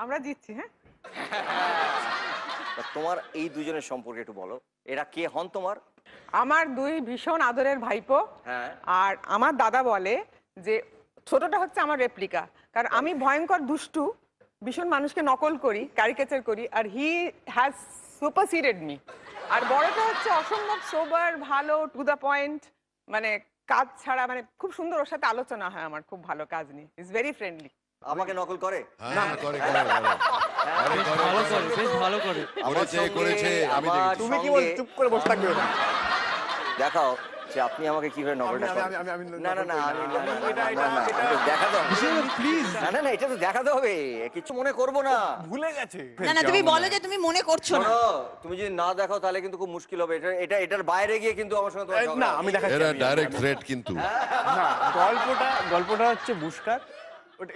F: আমরা জিতছি। হ্যাঁ,
B: তা তোমার এই দুজনের সম্পর্কে একটু বলো, এরা কে হন তোমার?
F: আমার দুই ভীষণ আদরের ভাইপো।
B: হ্যাঁ।
F: আর আমার দাদা বলে যে ছোটটা হচ্ছে আমার রেপ্লিকা, কারণ আমি ভয়ঙ্কর দুষ্টু, ভীষণ মানুষকে নকল করি, ক্যারিকেচার করি, আর হি হ্যাজ সুপারসিডেড মি। আর বড়টা হচ্ছে অসম্ভব সোবার, ভালো, টু দ্য পয়েন্ট, মানে কাজ ছাড়া, মানে খুব সুন্দর, ওর সাথে আলোচনা হয় আমার খুব ভালো কাজ নিয়ে, ইজ ভেরি ফ্রেন্ডলি।
B: আমাকে নকল করে?
C: হ্যাঁ করে করে
K: বেশ ভালো করে, বেশ ভালো করে।
C: করেছে আমি
B: আমার
H: তুমি কি
B: সঙ্গে-
H: বল, চুপ করে বসে থাকবে ওরা।
B: দেখাও যে আপনি আমাকে কিভাবে নকলটা করেন। না না না আমি দেখাতে হবে
D: প্লিজ।
B: না না না, এটা তো দেখাতে হবে, কিছু মনে করবো না।
H: ভুলে গেছে।
I: না না তুমি বলো যে তুমি মনে করছো না।
B: শোনো, তুমি যদি না দেখাও তাহলে কিন্তু খুব মুশকিল হবে। এটার বাইরে গিয়ে কিন্তু আমার সঙ্গে তোমার ঝগড়া
H: না
B: হবে।
H: আমি দেখাচ্ছি।
C: এরা ডাইরেক্ট থ্রেট কিন্তু
H: না, গল্পটা হচ্ছে বুশকার।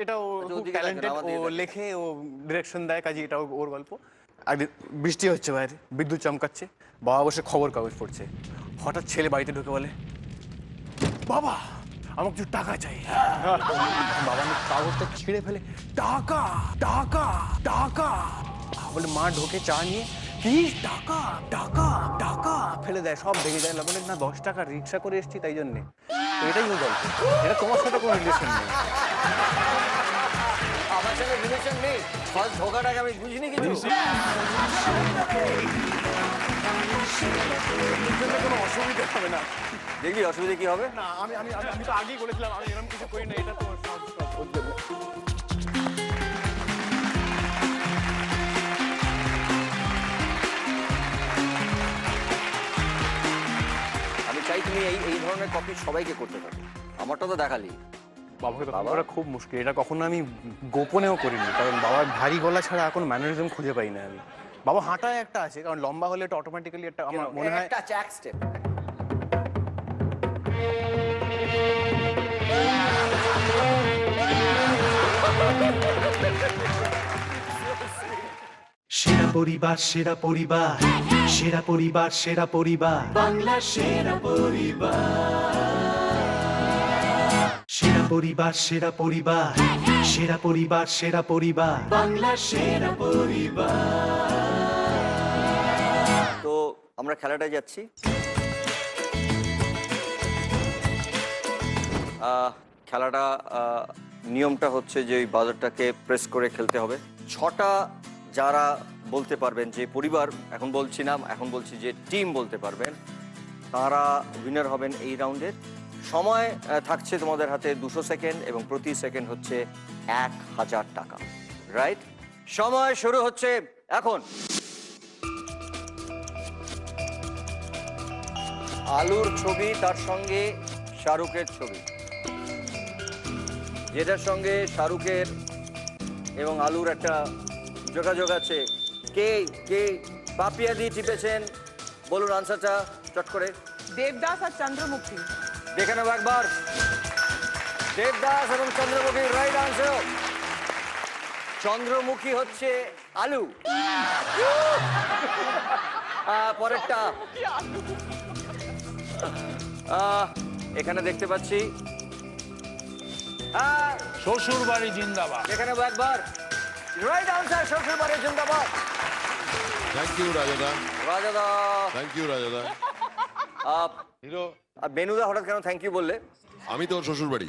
H: এটা ও
B: আচ্ছা,
H: খুব
B: ওদিকে
H: ট্যালেন্টেড,
B: দেখেন, আমার
H: ও
B: দিকে দেখেন।
H: লেখে, ও ডিরেকশন দেয়, কাজে এটা ওর গল্প। একদিন বৃষ্টি হচ্ছে বাইরে, বিদ্যুৎ চমকাচ্ছে, বাবা বসে খবর কাগজ পড়ছে, হঠাৎ ছেলে বাড়িতে ঢুকে বলে, বাবা আমাকে কিছু টাকা চাই। বাবা কাগজটা ছিঁড়ে ফেলে, টাকা টাকা টাকা বলে, মা ঢোকে চা নিয়ে, কি টাকা টাকা টাকা ফেলে দেয়, সব ভেঙে দেয়। বলে না 10 টাকা রিক্সা করে এসেছি তাই জন্যে। তো এটাই ওর গল্প, এটা তোমার সাথে কোনো রিলেশন নেই।
B: আমার সাথে রিলেশন নেই, ফার্স্ট ঢোকাটাকে আমি বুঝিনি কিছু।
H: কোনো অসুবিধা হবে না।
B: দেখবি অসুবিধা কি হবে?
H: না আমি আমি আমি তো আগেই বলেছিলাম আমি এরকম কিছু করি না, এটা তো ওর জন্য।
B: আমি চাই তুমি এই ধরনের কপি সবাইকে করতে থাকো। আমারটা তো দেখালি।
H: বাবাকে তো করা খুব মুশকিল, এটা কখনো আমি গোপনেও করিনি, কারণ বাবার ভারী গলা ছাড়া এখন ম্যানারিজম খুঁজে পাই না আমি। বাবা হাঁটায় একটা আছে, কারণ লম্বা হলে এটা অটোমেটিক্যালি একটা আমার মনে হয়
B: একটা চ্যাক স্টেপ।
A: সেরা পরিবার সেরা পরিবার, সেরা পরিবার সেরা পরিবার, বাংলা সেরা পরিবার। সেরা পরিবার সেরা পরিবার, সেরা পরিবার সেরা পরিবার, বাংলা সেরা পরিবার।
B: তো আমরা খেলাটায় যাচ্ছি। খেলাটা নিয়মটা হচ্ছে যে ওই বাজারটাকে প্রেস করে খেলতে হবে। 6টা যারা বলতে পারবেন, যে পরিবার এখন বলছি না, এখন বলছি যে টিম বলতে পারবেন, তারা উইনার হবেন এই রাউন্ডের। সময় থাকছে তোমাদের হাতে 200 সেকেন্ড এবং প্রতি সেকেন্ড হচ্ছে 1000 টাকা। রাইট, সময় শুরু হচ্ছে এখন। আলুর ছবি, তার সঙ্গে শাহরুখের ছবি, যেটার সঙ্গে শাহরুখের এবং আলুর একটা যোগাযোগ আছে। কে কে পাপিয়া দি টিপেছেন, বলুন আনসারটা চট করে।
F: দেবদাস আর চন্দ্রমুখী।
B: দেখে নেব একবার। দেবদাস এবং চন্দ্রমুখী রাইট আনসার। চন্দ্রমুখী হচ্ছে আলু। পরেরটা এখানে দেখতে পাচ্ছি
J: শ্বশুর বাড়ি জিন্দাবাদ।
B: দেখে নেব একবার। রাইট আনসার, শ্বশুর বাড়ি জিন্দাবাদ।
C: থ্যাংক ইউ রাজাদা,
B: রাজাদা।
C: থ্যাংক ইউ রাজাদা।
J: হিরো
B: বেনুদা হঠাৎ কেন থ্যাংক ইউ বললে?
C: আমি তো শ্বশুর বাড়ি।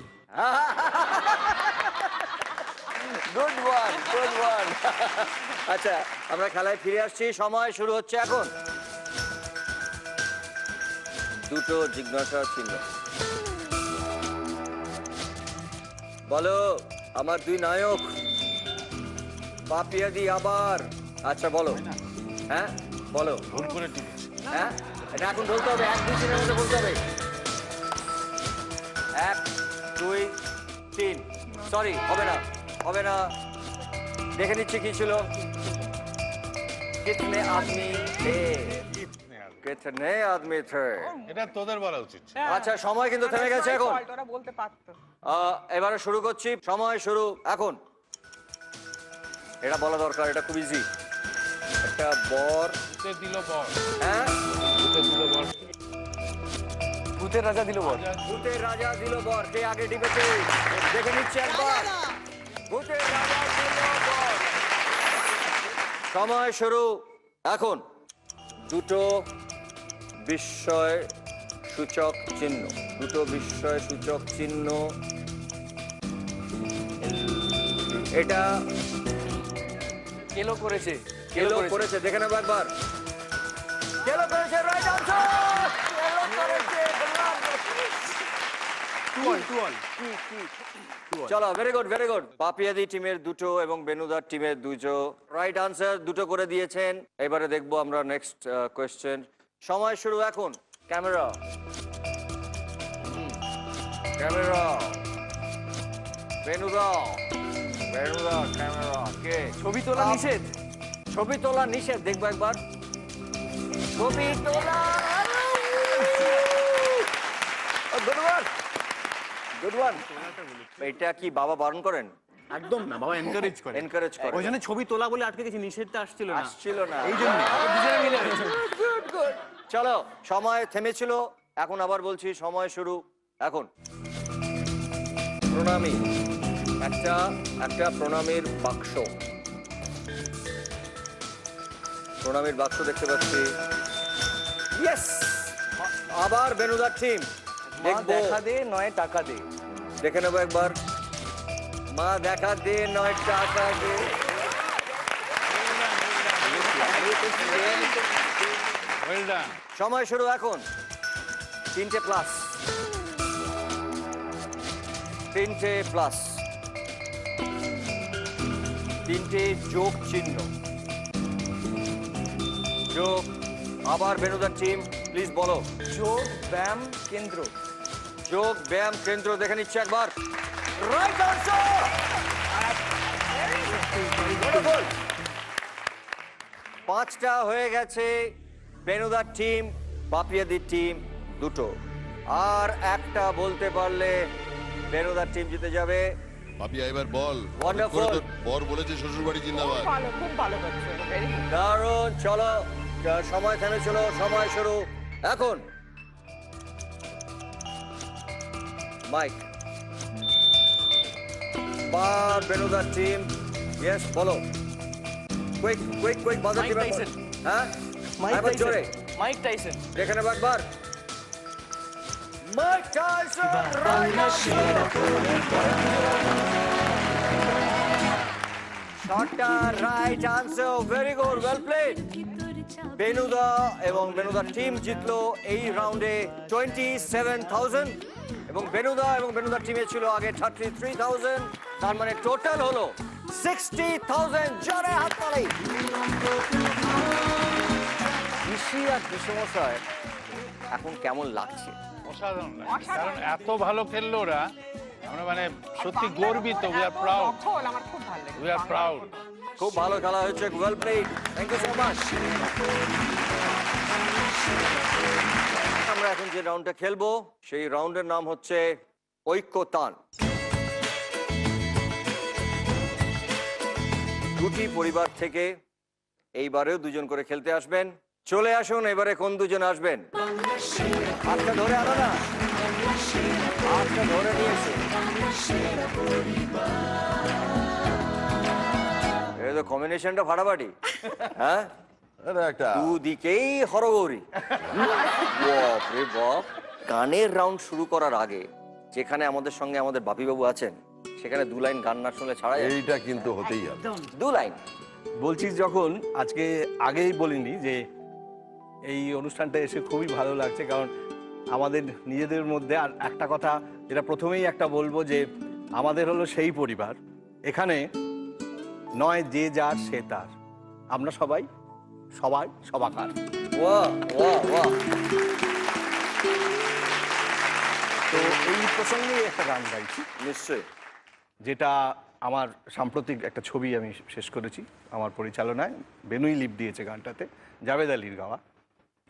B: Good one, good one. আচ্ছা, আমরা খেলায় ফিরে আসছি। সময় শুরু হচ্ছে এখন। দুটো জিজ্ঞাসা চিহ্ন। বলো আমার দুই নায়ক। পাপিয়া দি আবার। আচ্ছা বলো। হ্যাঁ বলো।
J: ভুল করে টিপেছি।
B: হ্যাঁ, এটা এখন বলতে হবে, 1 2 3 এর মধ্যে বলতে হবে। 1 2 3। সরি, হবে না, হবে না। দেখে নিচ্ছি কি ছিল। কিতনে আদমি থে, কিতনে আদমি থে।
J: এটা তোদের বলা উচিত।
B: আচ্ছা, সময় কিন্তু থেমে গেছে এখন।
F: ওরা বলতে পারতো।
B: এবারে শুরু করছি। সময় শুরু এখন। এটা বলা দরকার, এটা খুব ইজি। একটা বর
J: দিল বর।
B: হ্যাঁ,
J: দিল বর।
H: ভূতের রাজা দিল বল।
B: ভূতের রাজা দিল বর। কে আগে টিপেছে দেখে নিচ্ছে একবার। ভূতের রাজা দিল বর। সময় শুরু এখন। দুটো বিস্ময় সূচক চিহ্ন, দুটো বিস্ময় সূচক চিহ্ন। এটা
H: কেলো করেছে,
B: কেলো করেছে, দেখে নেবো একবার। কেলো করেছে, রাইট আনসার। কেলো করেছে। চলো, ভেরি গুড, ভেরি গুড। পাপিয়াদি টিমের দুটো এবং বেনুদার টিমের দুটো রাইট আনসার, দুটো করে দিয়েছেন। এবারে দেখবো আমরা নেক্সট কোয়েশ্চেন। সময় শুরু এখন। Camera, camera. বেনুদা, বেনুদা, ক্যামেরা। কে?
H: ছবি তোলা নিষেধ।
B: ছবি তোলা নিষেধ, দেখবো একবার। ছবি তোলা। Good one, good one. এটা কি বাবা বারণ করেন?
H: একদম না, বাবা এনকারেজ করে।
B: এনকারেজ করে।
H: ওই জন্য ছবি তোলা বলে আটকে গেছি, নিষেধটা আসছিল না।
B: আসছিল না।
H: এই জন্য দুজনে মিলে।
B: Good good. চলো, সময় থেমেছিল, এখন আবার বলছি সময় শুরু এখন। প্রণামী, একটা একটা প্রণামীর বাক্স। প্রণামীর বাক্স দেখতে পাচ্ছি। ইয়েস, আবার বেনুদার টিম। দেখবো,
H: দেখা দে নয় টাকা দে।
B: দেখে নেবো একবার। মা দেখা দে নয় টাকা দে। সময় শুরু এখন, 3টে প্লাস, 3টে প্লাস, 3টে যোগ চিহ্ন, যোগ। আবার বেনুদার টিম প্লিজ বলো।
H: যোগ ব্যায়াম কেন্দ্র।
B: যোগ ব্যায়াম কেন্দ্র দেখে নিচ্ছে একবার। Right answer. 5টা হয়ে গেছে বেনুদার টিম, পাপিয়াদির টিম 2টো, আর একটা বলতে পারলে বেনুদার টিম জিতে যাবে।
C: পাপিয়া এবার বল।
B: Wonderful.
C: করে তোর বর বলেছে শ্বশুরবাড়ি জিন্দাবাদ।
F: খুব ভালো করছে, very good.
B: দারুণ। চলো, সময় থেমেছিল, সময় শুরু এখন। মাইক বার বেনুদার টিম। ইয়েস বলো। কুইক কুইক কুইক বাজার
H: Mike
B: টিম।
H: Tyson.
B: হ্যাঁ
H: মাইক
B: একবার
H: টাইসন।
B: জোরে
H: মাইক টাইসন।
B: দেখে নেব একবার। মাইক টাইসন রাইট শটটা right answer, very good, well played. বেনুদা এবং বেনুদার টিম জিতলো এই রাউন্ডে 27,000 এবং বেনুদা এবং বেনুদার টিমে ছিল আগে 33,000, তার মানে টোটাল হলো 60,000। জোরে হাততালি। ঋষি আর কৃষ্ণমশাই এখন কেমন লাগছে?
J: অসাধারণ লাগছে, কারণ এত ভালো খেললো ওরা, আমরা মানে সত্যি গর্বিত। উই আর প্রাউড,
F: আমার খুব ভালো লাগে।
J: We are proud.
B: খুব ভালো খেলা হয়েছে, well played, thank you so much. আমরা এখন যে রাউন্ডটা খেলবো সেই রাউন্ডের নাম হচ্ছে ঐক্যতান। দুটি পরিবার থেকে এইবারেও দুজন করে খেলতে আসবেন। চলে আসুন, এবারে কোন দুজন আসবেন? হাতটা ধরে আনো না, হাতটা ধরে নিয়েছে। এই তো কম্বিনেশনটা ফাটাফাটি। হ্যাঁ,
C: একটা
B: দুদিকেই হরগৌরী। বাপ রে বাপ। গানের রাউন্ড শুরু করার আগে যেখানে আমাদের সঙ্গে আমাদের বাপিবাবু আছেন, সেখানে 2 লাইন গান না শুনলে ছাড়া যায়?
C: এইটা কিন্তু হতেই হবে।
B: 2 লাইন
H: বলছি যখন আজকে আগেই বলিনি যে এই অনুষ্ঠানটা এসে খুবই ভালো লাগছে, কারণ আমাদের নিজেদের মধ্যে। আর একটা কথা যেটা প্রথমেই একটা বলবো, যে আমাদের হলো সেই পরিবার, এখানে নয় যে যার সে তার, আমরা সবাই সবাকার।
B: বাহ বাহ বাহ।
H: তো এই প্রসঙ্গে একটা গান গাইছি,
B: নিশ্চয়ই।
H: যেটা আমার সাম্প্রতিক একটা ছবি আমি শেষ করেছি আমার পরিচালনায়। বেনুই লিপ দিয়েছে গানটাতে, জাভেদ আলীর গাওয়া,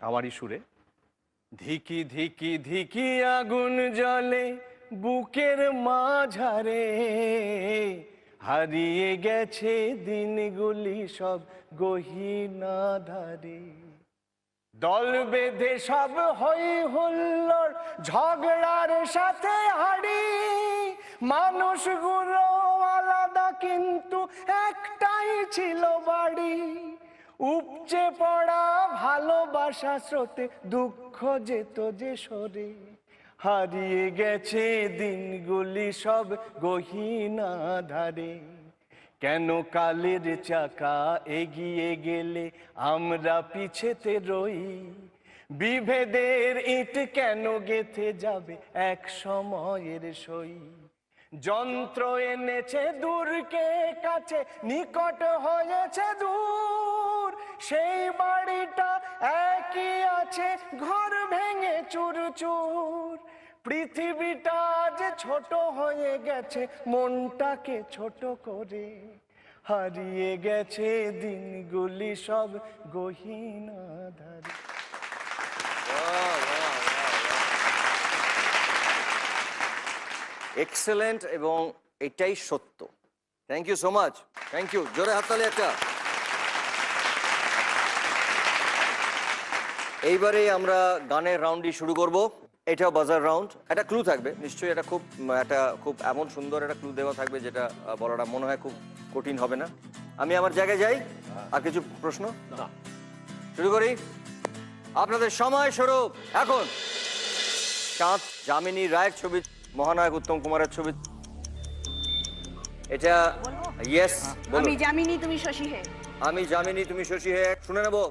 H: আমারই সুরে। ধিকি ধিকি ধিকি আগুন জ্বলে বুকের মাঝারে, হারিয়ে গেছে দিনগুলি সব গহীনা ধারে। দল বেঁধে সব হই হুল্লোড় ঝগড়ার সাথে হাড়ি, মানুষগুলো আলাদা কিন্তু একটাই ছিল বাড়ি। উপচে পড়া ভালোবাসা স্রোতে দুঃখ যেত যে সরে, হারিয়ে গেছে দিনগুলি সব গহীনা ধারে। কেন কালের চাকা এগিয়ে গেলে আমরা পিছেতে রই, বিভেদের ইট কেন গেথে যাবে এক সময়ের সই। যন্ত্র এনেছে দূরকে কাছে, নিকট হয়েছে দূর, সেই বাড়িটা একই আছে ঘর ভেঙে চুর চুর। পৃথিবীটা যে ছোট হয়ে গেছে মনটাকে ছোট করে, হারিয়ে গেছে দিনগুলি সব গহীনা ধারে।
B: এক্সেলেন্ট, এবং এটাই সত্য। Thank you so much, thank you. জোরে হাততালি একটা। এইবারে আমরা গানের রাউন্ডই শুরু করব। এটাও বাজার রাউন্ড। একটা ক্লু থাকবে নিশ্চয়ই, এটা খুব এমন সুন্দর একটা ক্লু দেওয়া থাকবে যেটা বলাটা মনে হয় খুব কঠিন হবে না। আমি আমার জায়গায় যাই। আর কিছু প্রশ্ন? না, শুরু করি। আপনাদের সময় শুরু এখন। চাঁদ যামিনী রায়ের ছবি, মহানায়ক উত্তম কুমারের ছবি। এটা ইয়েস বলো।
I: আমি জামিনী তুমি শশী হে।
B: আমি জামিনী তুমি শশী হে, শুনে নেবো।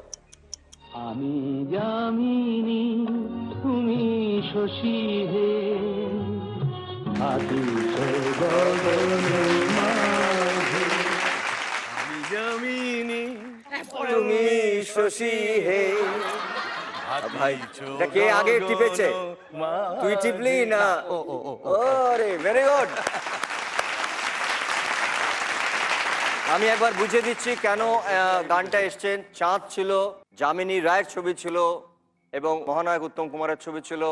K: আমি জামিনী তুমি শশী হে, আতিশ গগনে মাঝে।
B: আমি জামিনী তুমি শশী হে। ভাই এটা কে আগে টিপেছে? তুই টিপলি না? ওরে ভেরি গুড। আমি একবার বুঝিয়ে দিচ্ছি কেন গানটা এসছেন। চাঁদ ছিল, যামিনী রায়ের ছবি ছিল এবং মহানায়ক উত্তম কুমারের ছবি ছিল।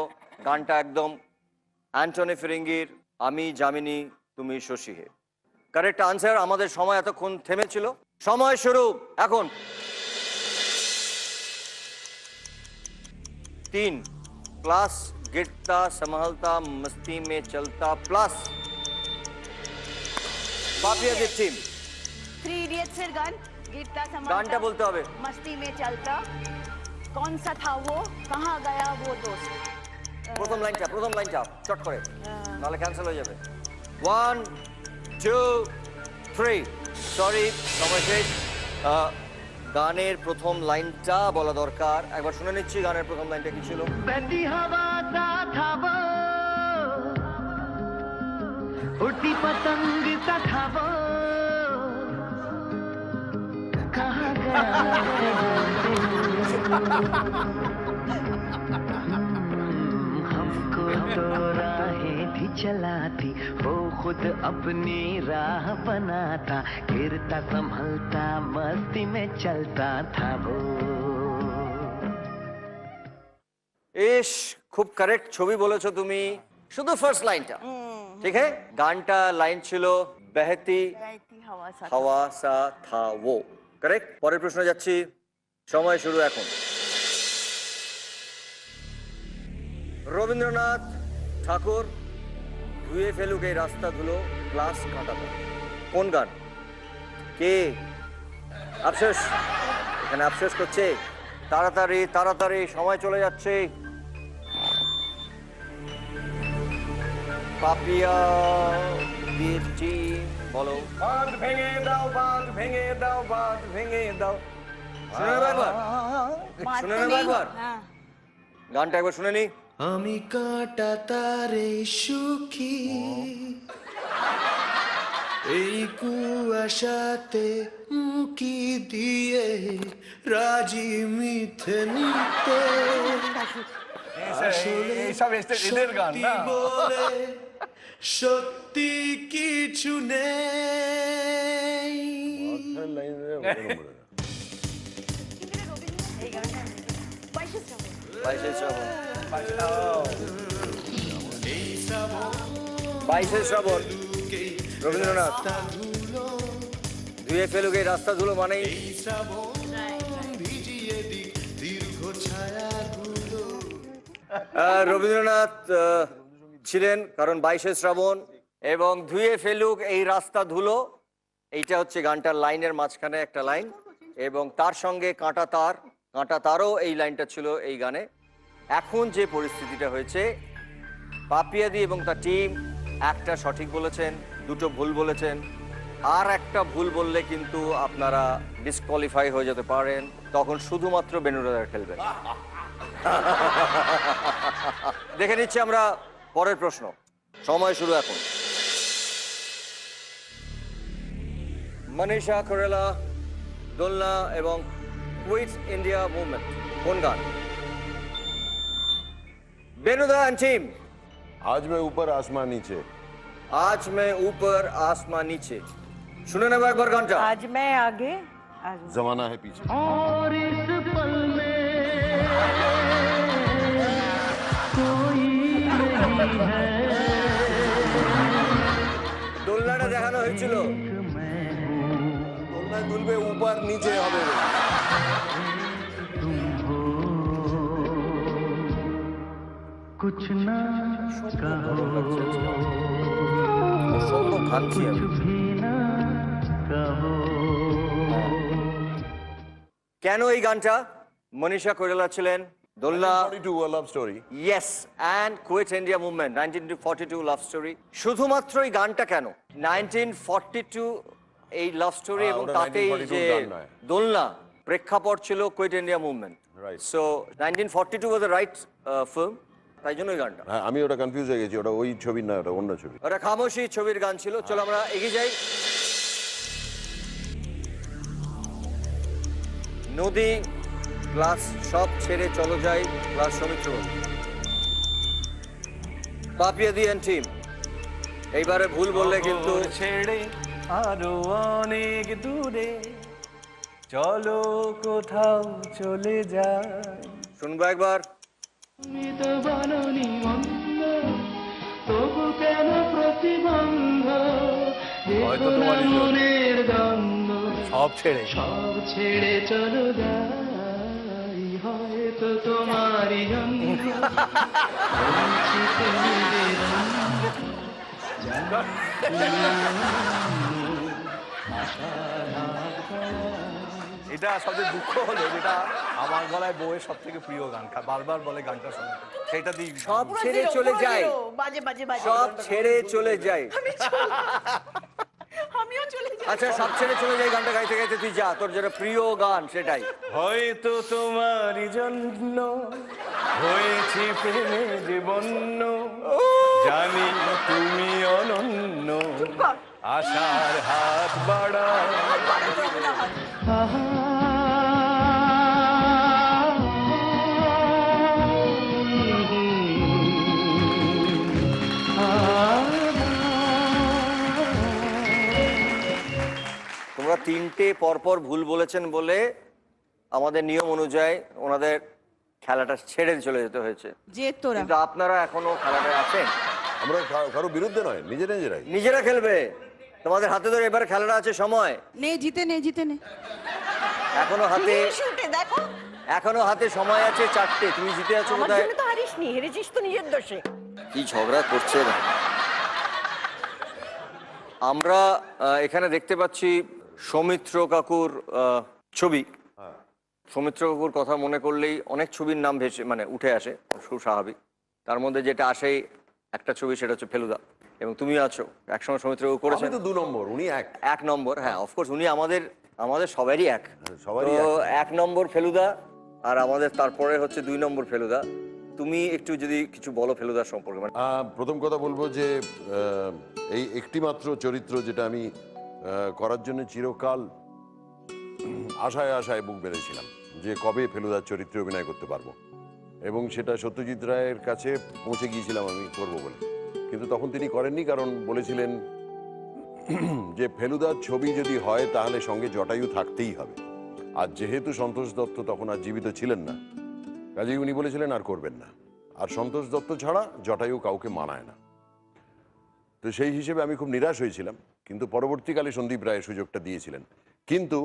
B: গানটা একদম অ্যান্টনি ফিরিঙ্গির আমি জামিনী তুমি শশী হে। Correct answer. আমাদের সময় এতক্ষণ থেমেছিল। সময় শুরু এখন। 3 प्लस गिरता संभलता मस्ती में चलता प्लस पापिया दी टीम।
I: 3 इडियट्स এর গান গিরতা
B: গানটা
I: संभलता
B: বলতে হবে।
I: मस्ती में चलता कौन सा था वो कहाँ गया वो दोस्त।
B: প্রথম লাইনটা চট করে, নাহলে ক্যান্সেল হয়ে যাবে। 1 2 3 সরি সময় শেষ। গানের প্রথম লাইনটা বলা দরকার। একবার শুনে নিচ্ছি গানের প্রথম লাইনটা কি ছিল।
K: बहती हवा सा था वो, उड़ती पतंग सा था वो, कहाँ गया हमको तो राहें थी चलाती, वो खुद अपनी राह बनाता, गिरता संभलता मस्ती में चलता था वो।
B: ইস খুব কারেক্ট ছবি বলেছো তুমি, শুধু ফার্স্ট লাইনটা ঠিক है। গানটা লাইন ছিল বেহতি হাওয়া সা থা वो, কারেক্ট। পরের প্রশ্নে যাচ্ছি, সময় শুরু এখন। রবীন্দ্রনাথ ঠাকুর ধুয়ে ফেলুক এই রাস্তা ধুলো গ্লাস কাঁটাতা, কোন গান? কে আফসোস এখানে আফসোস করছে? তাড়াতাড়ি তাড়াতাড়ি সময় চলে যাচ্ছে। পাপিয়া দিচ্ছি বলো। বাঁধ ভেঙে দাও, বাঁধ ভেঙে দাও, বাঁধ ভেঙে দাও। শুনে নেবো একবার, শুনে নেবো একবার গানটা একবার শুনে নি।
A: আমি কাঁটা তারে সুখী, এই কুয়াশাতে মুকি দিয়ে রাজি মিথ্যে নিতে, সত্যি বলে সত্যি কিছু নেই।
B: বাইশে শ্রাবণ রবীন্দ্রনাথ ধুয়ে ফেলুক এই রাস্তা ধুলো মানেই রবীন্দ্রনাথ ছিলেন, কারণ 22শে শ্রাবণ এবং ধুয়ে ফেলুক এই রাস্তা ধুলো, এইটা হচ্ছে গানটার লাইনের মাঝখানে একটা লাইন এবং তার সঙ্গে কাঁটা তারও এই লাইনটা ছিল এই গানে। এখন যে পরিস্থিতিটা হয়েছে, পাপিয়াদি এবং তার টিম একটা সঠিক বলেছেন, দুটো ভুল বলেছেন, আর একটা ভুল বললে কিন্তু আপনারা ডিসকোয়ালিফাই হয়ে যেতে পারেন, তখন শুধুমাত্র বেনুরাদার খেলবেন। দেখে নিচ্ছি আমরা পরের প্রশ্ন। সময় শুরু এখন। মনীষা কোরেলা, দোলনা এবং কুইট ইন্ডিয়া মুভমেন্ট, কোন গান? বেনুদা এন্ড টিম।
L: आज मैं ऊपर आसमान नीचे।
B: आज मैं ऊपर आसमान नीचे, শুনে নেব একবার গানটা।
G: আজ मैं आगे
L: जमाना है पीछे।
K: और इस पल में कोई नहीं है।
B: দোলনাটা দেখানো হয়েছিল,
L: दोलना दुलबे ऊपर नीचे হবে।
K: कुछ ना कहो,
B: অসম্ভব ঘামছি আমি।
K: कुछ भी ना कहो।
B: কেন এই গানটা? মনীষা কোইরালা ছিলেন দোলনা,
L: 1942 a love story.
B: Yes, and KUET India movement 1942 love story. শুধুমাত্র এই গানটা কেন 1942 এই লাভ স্টোরি এবং
L: ওটা
B: তাতেই
L: 1942
B: যে
L: গান নয়।
B: দোলনা প্রেক্ষাপট ছিল KUET India movement.
L: Right.
B: So 1942 was the right film, তাই জন্য ওই গানটা।
L: হ্যাঁ, আমি ওটা কনফিউজ হয়ে গেছি, ওটা ওই ছবির না, ওটা অন্য ছবি।
B: ওটা খামোশি ছবির গান ছিল। চলো আমরা এগিয়ে যাই। নদী প্লাস সব ছেড়ে চলো যাই plus Soumitra, Papiya di and team. এইবারে ভুল বললে কিন্তু
A: ছেড়ে আরো অনেক দূরে চলো কোথাও চলে যাই।
B: শুনবো একবার।
A: হয়তো তোমারই সব ছেড়ে
K: চলো যাই, হয়তো তোমারই জন্য
A: এটা সবচেয়ে দুঃখ হলো যেটা আমার গলায় বউয়ের সব থেকে প্রিয় গান, বারবার বলে গানটা শুনতে, সেটা দিয়ে
B: সব ছেড়ে চলে যাই,
I: বাজে বাজে বাজে
B: সব ছেড়ে চলে যাই।
I: আমিও চলে যাই।
B: আচ্ছা, সব ছেড়ে চলে যাই গানটা গাইতে গাইতে তুই যা, তোর যেটা প্রিয় গান সেটাই।
A: হয়তো তোমারই জন্য হয়েছি প্রেমে যে বন্য, জানি তুমি অনন্য, আশার হাত বাড়াও।
B: তোমরা তিনটে পরপর ভুল বলেছেন বলে আমাদের নিয়ম অনুযায়ী ওনাদের খেলাটা ছেড়ে চলে যেতে হয়েছে।
I: যে তোরা
B: কিন্তু আপনারা এখনো খেলাটা আছেন।
L: আমরা কারো বিরুদ্ধে নয়, নিজেরাই।
B: নিজেরা খেলবে, তোমাদের হাতে ধরে এবার খেলাটা আছে। সময়
I: নে জিতে নে
B: এখনো হাতে,
I: শুটে দেখো
B: এখনো হাতে সময় আছে 4টে। তুমি জিতে আছো
G: আমার
B: কোথায়?
G: জন্য তো হারিসনি, হেরেছিস তো নিজের দোষে।
B: কি ঝগড়া করছে না। আমরা এখানে দেখতে পাচ্ছি সৌমিত্র কাকুর ছবি। সৌমিত্র কাকুর কথা মনে করলেই অনেক ছবির নাম ভেসে মানে উঠে আসে, সুস্বাভাবিক। তার মধ্যে যেটা আসেই একটা ছবি, সেটা হচ্ছে ফেলুদা, এবং তুমি আছো। একসঙ্গে সৌমিত্র কাকু করেছেন।
L: আমি তো 2 নম্বর, উনি
B: 1 নম্বর। হ্যাঁ, অফকোর্স উনি আমাদের সবারই এক।
L: সবারই
B: তো
L: এক।
B: 1 নম্বর ফেলুদা, আর আমাদের তারপরে হচ্ছে 2 নম্বর ফেলুদা। তুমি একটু যদি কিছু বলো ফেলুদার সম্পর্কে। মানে
L: প্রথম কথা বলবো যে এই একটি মাত্র চরিত্র যেটা আমি করার জন্য চিরকাল আশায় বুক বেঁধেছিলাম যে কবে ফেলুদার চরিত্রে অভিনয় করতে পারবো, এবং সেটা সত্যজিৎ রায়ের কাছে পৌঁছে গিয়েছিলাম আমি করব বলে। কিন্তু তখন তিনি করেননি, কারণ বলেছিলেন যে ফেলুদার ছবি যদি হয় তাহলে সঙ্গে জটায়ু থাকতেই হবে। আর যেহেতু সন্তোষ দত্ত তখন আর জীবিত ছিলেন না, কাজেই উনি বলেছিলেন আর করবেন না। আর সন্তোষ দত্ত ছাড়া জটায়ু কাউকে মানায় না। তো সেই হিসেবে আমি খুব নিরাশ হয়েছিলাম, কিন্তু পরবর্তীকালে সন্দীপ রায় সুযোগটা দিয়েছিলেন। কিন্তু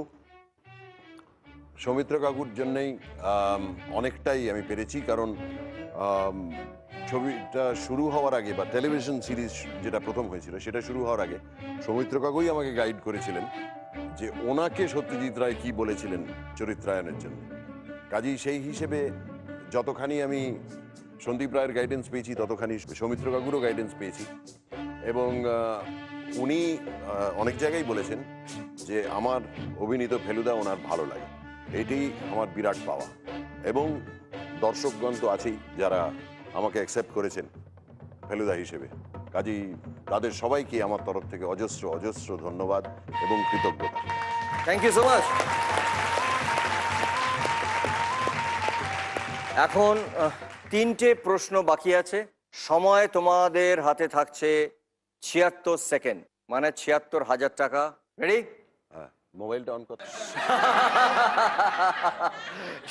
L: সৌমিত্র কাকুর জন্যই অনেকটাই আমি পেরেছি, কারণ ছবিটা শুরু হওয়ার আগে বা টেলিভিশন সিরিজ যেটা প্রথম হয়েছিল সেটা শুরু হওয়ার আগে সৌমিত্র কাকুই আমাকে গাইড করেছিলেন যে ওনাকে সত্যজিৎ রায় কি বলেছিলেন চরিত্রায়নের জন্য। কাজেই সেই হিসেবে যতখানি আমি সন্দীপ রায়ের গাইডেন্স পেয়েছি ততখানি সৌমিত্র কাকুরও গাইডেন্স পেয়েছি। এবং উনি অনেক জায়গায় বলেছেন যে আমার অভিনীত ফেলুদা ওনার ভালো লাগে, এটাই আমার বিরাট পাওয়া। এবং দর্শকগণ তো আছেই যারা আমাকে অ্যাকসেপ্ট করেছেন ফেলুদা হিসেবে। কাজেই তাদের সবাইকে আমার তরফ থেকে অজস্র ধন্যবাদ এবং কৃতজ্ঞতা।
B: Thank you so much. এখন 3টে প্রশ্ন বাকি আছে। সময় তোমাদের হাতে থাকছে 76 সেকেন্ড, মানে 76,000 টাকা। রেডি?
L: হ্যাঁ, মোবাইলটা অন কর।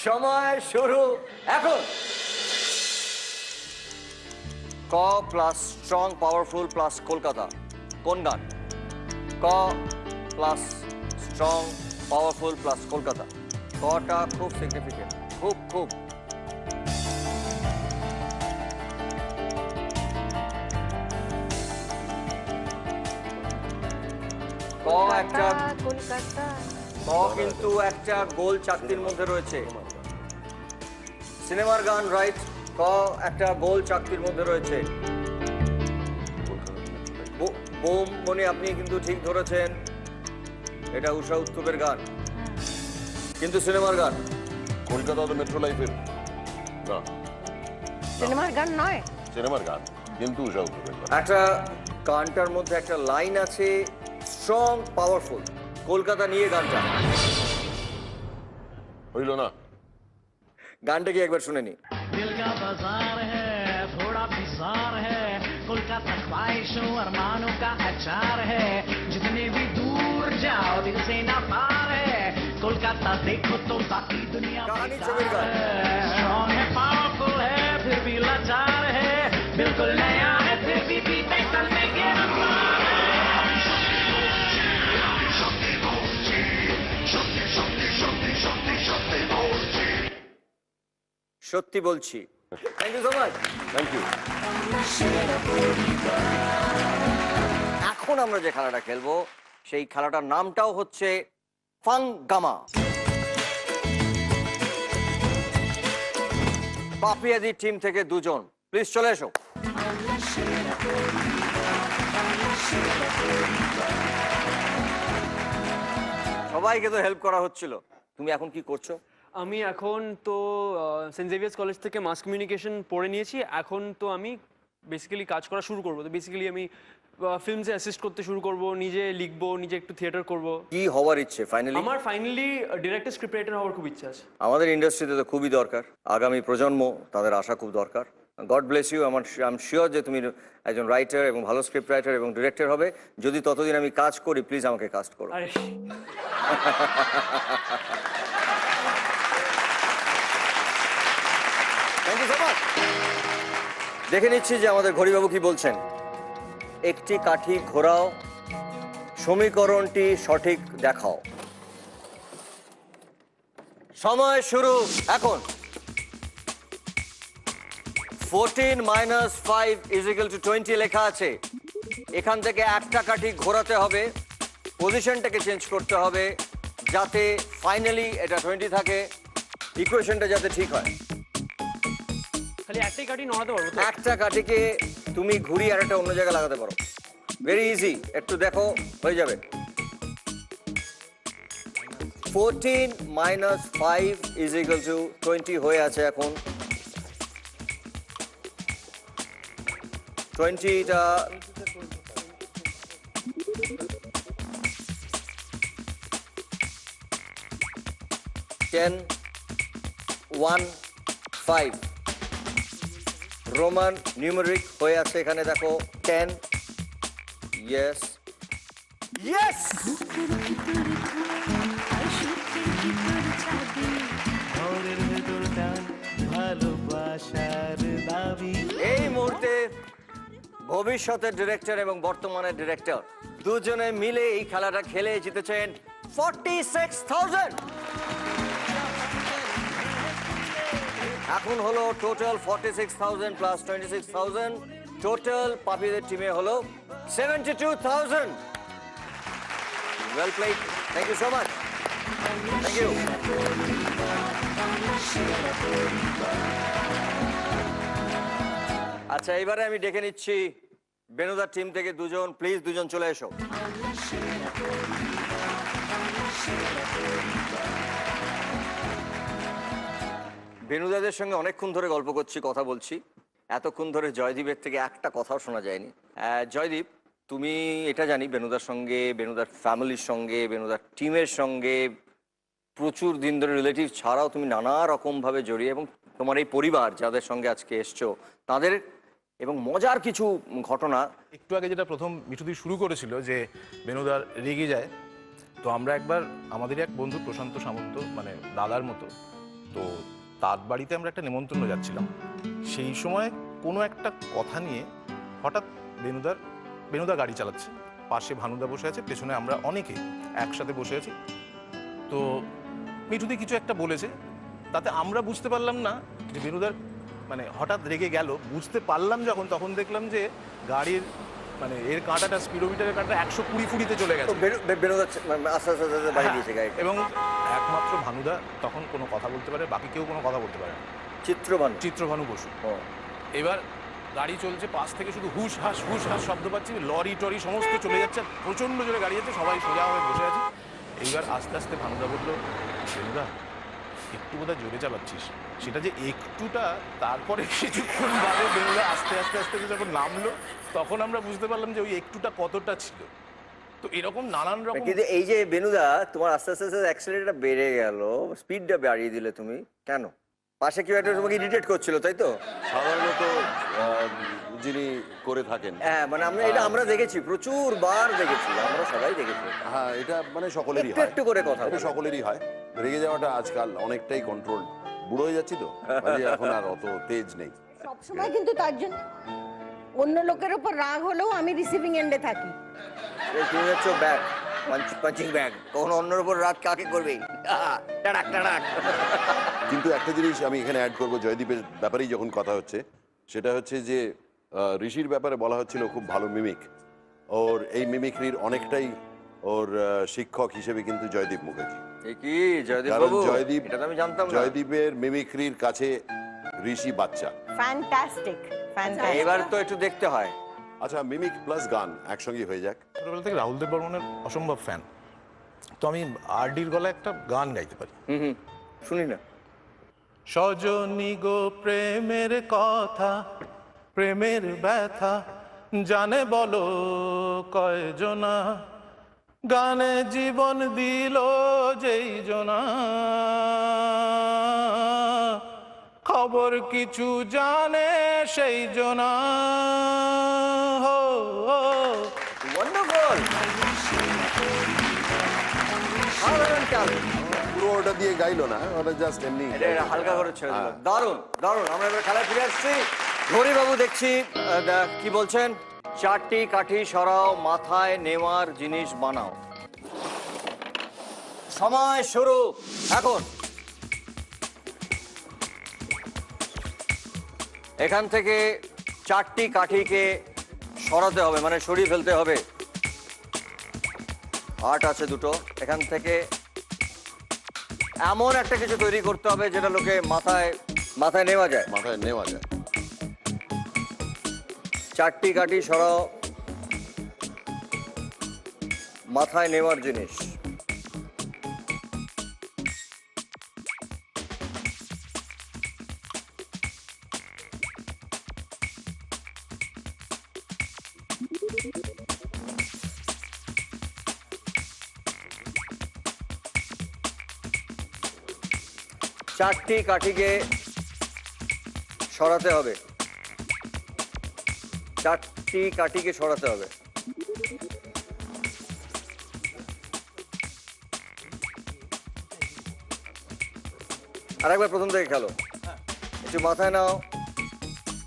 B: সময় শুরু এখন। ক plus strong powerful plus Kolkata কোন গান? ক plus strong powerful plus Kolkata. কটা খুব সিগনিফিকেন্ট, খুব ক একটা,
G: কলকাতা
B: ক কিন্তু একটা গোল চাকতির মধ্যে রয়েছে। সিনেমার গান রাইট। ক একটা গোল চাকতির মধ্যে রয়েছে। বোম মনে আপনি কিন্তু ঠিক ধরেছেন, এটা উষা উত্তপের গান, কিন্তু সিনেমার গান।
L: কলকাতা তো মেট্রো লাইফের না,
G: সিনেমার গান নয়,
L: সিনেমার গান কিন্তু উষা উত্তরের গান।
B: একটা গানটার মধ্যে একটা লাইন আছে স্ট্রং পাওয়ারফুল, কলকাতা নিয়ে গানটা।
L: হইল না,
B: গানটা কি একবার শুনে নি।
K: दिल का बाजार है थोड़ा बिजार है कोलकाता ख्वाहिशों अरमानों का अचार है जितने भी दूर जाओ दिल से ना पार है कोलकाता देखो तो बाकी दुनिया
B: कहानी छविर गान।
K: स्ट्रॉन्ग है पावरफुल है फिर भी लाचार है बिल्कुल नया है फिर भी बीते कल में गिरफ्तार है
B: সত্যি বলছি। Thank you so much.
L: Thank you.
B: এখন আমরা যে খেলাটা খেলবো সেই খেলাটার নামটাও হচ্ছে ফাঙ্গামা। পাপিয়াদি টিম থেকে দুজন প্লিজ চলে এসো। সবাইকে তো হেল্প করা হচ্ছিল, তুমি এখন কি করছো?
M: আমি এখন তো সেন্ট জেভিয়ার্স কলেজ থেকে মাস কমিউনিকেশন পড়ে নিয়েছি। এখন তো আমি বেসিক্যালি কাজ করা শুরু করবো। তো বেসিক্যালি আমি ফিল্মসে অ্যাসিস্ট করতে শুরু করব, নিজে লিখবো, নিজে একটু থিয়েটার করব।
B: কি হওয়ার ইচ্ছে ফাইনালি?
M: আমার ফাইনালি ডিরেক্টর স্ক্রিপ্ট রাইটার হওয়ার খুব ইচ্ছা আছে।
B: আমাদের ইন্ডাস্ট্রিতে তো খুবই দরকার, আগামী প্রজন্ম তাদের আশা খুব দরকার। God bless you. I am sure যে তুমি একজন রাইটার এবং ভালো স্ক্রিপ্ট রাইটার এবং ডিরেক্টর হবে। যদি ততদিন আমি কাজ করি, প্লিজ আমাকে কাস্ট করো।
M: আরে
B: থ্যাংক ইউ সো মাচ। দেখে নিচ্ছি যে আমাদের ঘড়িবাবু কি বলছেন। একটি কাঠি ঘোরাও, সমীকরণটি সঠিক দেখাও। সময় শুরু এখন। 14 - 5 = 20 লেখা আছে। এখান থেকে একটা কাঠি ঘোরাতে হবে, পজিশনটাকে চেঞ্জ করতে হবে যাতে ফাইনালি এটা 20 থাকে, ইকুয়েশনটা যাতে ঠিক হয়।
M: খালি একটাই কাঠি নড়াতে পারবো তো?
B: একটা কাঠিকে তুমি ঘুরিয়ে আর একটা অন্য জায়গায় লাগাতে পারো। ভেরি ইজি, একটু দেখো হয়ে যাবে। 14 - 5 = 20 হয়ে আছে এখন। 20টা টেন 1 5 রোমান নিউমেরিক হয়ে আছে এখানে দেখো 10 ইয়েস ইয়েস। এই মুহূর্তে ভবিষ্যতের ডিরেক্টর এবং বর্তমানের ডিরেক্টর দুজনে মিলে এই খেলাটা খেলে জিতেছেন 46,000। এখন হলো টোটাল 46,000 প্লাস 26,000, টোটাল পাপিদের টিমে হলো 72,000। Well played, thank you so much. Thank you. আচ্ছা, এবারে আমি ডেকে নিচ্ছি বেনুদার টিম থেকে দুজন, প্লিজ দুজন চলে এসো। বেনুদাদের সঙ্গে অনেকক্ষণ ধরে গল্প করছি, কথা বলছি। এতক্ষণ ধরে জয়দীপের থেকে একটা কথাও শোনা যায়নি। জয়দীপ, তুমি এটা জানি বেনুদার সঙ্গে, বেনুদার ফ্যামিলির সঙ্গে, বেনুদার টিমের সঙ্গে প্রচুর দিন ধরে রিলেটিভ ছাড়াও তুমি নানা রকমভাবে জড়িয়ে, এবং তোমার এই পরিবার যাদের সঙ্গে আজকে এসছো তাদের এবং মজার কিছু ঘটনা।
E: একটু আগে যেটা প্রথম মিঠুদি শুরু করেছিল যে বেনুদার রেগে যায়, তো আমরা একবার আমাদের এক বন্ধু প্রশান্ত সামন্ত, মানে দাদার মতো, তো তার বাড়িতে আমরা একটা নেমন্তন্ন যাচ্ছিলাম। সেই সময় কোনো একটা কথা নিয়ে হঠাৎ বেনুদা গাড়ি চালাচ্ছে, পাশে ভানুদা বসে আছে, পেছনে আমরা অনেকে একসাথে বসে আছি। তো মিঠুদি কিছু একটা বলেছে, তাতে আমরা বুঝতে পারলাম না যে বেনুদার মানে হঠাৎ রেগে গেল। বুঝতে পারলাম যখন, তখন দেখলাম যে গাড়ির মানে এর কাঁটাটা, স্পিডোমিটারের কাঁটাটা 120 চলে গেছে এবং একমাত্র ভানুদা তখন কোনো কথা বলতে পারে, বাকি কেউ কোনো কথা বলতে পারে না। চিত্রভানু বসু। এবার গাড়ি চলছে, পাশ থেকে শুধু হুশ হাস শব্দ পাচ্ছি, লরি টরি সমস্ত চলে যাচ্ছে, প্রচন্ড জোরে গাড়ি যাচ্ছে, সবাই সোজা হয়ে বসে আছে। এইবার আস্তে আস্তে ভানুদা বললো, বেনুদা একটু বোধহয় জোরে চালাচ্ছিস। সেটা যে একটুটা, তারপরে কিছুক্ষণ বাদে বেনুদা আস্তে আস্তে আস্তে যখন নামলো, তখন আমরা বুঝতে পারলাম যে ওই একটুটা কতটা ছিল। তো এরকম নানান রকম।
B: কিন্তু এই যে বেনুদা তোমার আস্তে আস্তে আস্তে অ্যাক্সিলারেটরটা বেড়ে গেল, স্পিডটা বাড়িয়ে দিলে তুমি কেন? পাশে কেউ একটা তোমাকে ইরিটেট করছিল, তাই তো?
L: সাধারণত যিনি করে থাকেন,
B: হ্যাঁ, মানে আমরা দেখেছি, প্রচুর বার দেখেছি, আমরা সবাই দেখেছি।
L: হ্যাঁ, এটা মানে সকলেরই
B: একটু
L: হয়,
B: একটু করে কথা
L: এটা সকলেরই হয়। রেগে যাওয়াটা আজকাল অনেকটাই কন্ট্রোল, বুড়ো হয়ে যাচ্ছি তো, কাজে এখন আর অত তেজ নেই।
G: সবসময় কিন্তু তার জন্য অন্য লোকের উপর রাগ হলেও আমি রিসিভিং এন্ডে থাকি।
B: তুমি হচ্ছে ব্যাগ, পাঞ্চিং ব্যাগ, কখনো অন্যের উপর রাগ কাকে করবে? টাড়াক টাড়াক।
L: কিন্তু একটা জিনিস আমি এখানে অ্যাড করবো, জয়দীপের ব্যাপারেই যখন কথা হচ্ছে, সেটা হচ্ছে যে ঋষির ব্যাপারে বলা হচ্ছিল খুব ভালো মিমিক। ওর এই মিমিক্রির অনেকটাই ওর শিক্ষক হিসেবে কিন্তু জয়দীপ মুখার্জি।
B: কি জয়দীপ
L: কারণ
B: বাবু,
L: জয়দীপ,
B: এটা তো আমি জানতাম না।
L: জয়দীপের মিমিক্রির কাছে ঋষি বাচ্চা।
G: Fantastic, fantastic.
B: এবার তো একটু দেখতে হয়।
L: আচ্ছা, মিমিক প্লাস গান একসঙ্গে হয়ে যাক।
E: ছোটবেলা থেকে রাহুল দেব বর্মনের অসম্ভব ফ্যান, তো আমি আরডির গলায় একটা গান গাইতে পারি।
B: শুনি না।
E: সজনী গো প্রেমের কথা, প্রেমের ব্যথা জানে বলো কয়জনা, গানে জীবন দিল যেই জনা, খবর কিছু জানে সেই জনা।
B: ওয়ান্ডারফুল,
L: পুরো ওটা দিয়ে গাইলো না, ওটা জাস্ট এমনি
B: হালকা করে ছেড়ে দিল। দারুণ দারুণ। আমরা এবার খেলায় ফিরে আসছি। ঘড়ি বাবু দেখছি কি বলছেন? 4টি কাঠি সরাও, মাথায় নেওয়ার জিনিস বানাও। সময় শুরু এখন। এখান থেকে 4টি কাঠিকে সরাতে হবে, মানে সরিয়ে ফেলতে হবে। 8 আছে দুটো। এখান থেকে এমন একটা কিছু তৈরি করতে হবে যেটা লোকে মাথায় নেওয়া যায়।
L: মাথায় নেওয়া যায়।
B: 4টি কাঠি সরাও, মাথায় নেওয়ার জিনিস। চারটি কাঠিকে সরাতে হবে। 4টি কাঠিকে সরাতে হবে। আরেকবার প্রথম থেকে খেলো। একটু মাথায় নাও।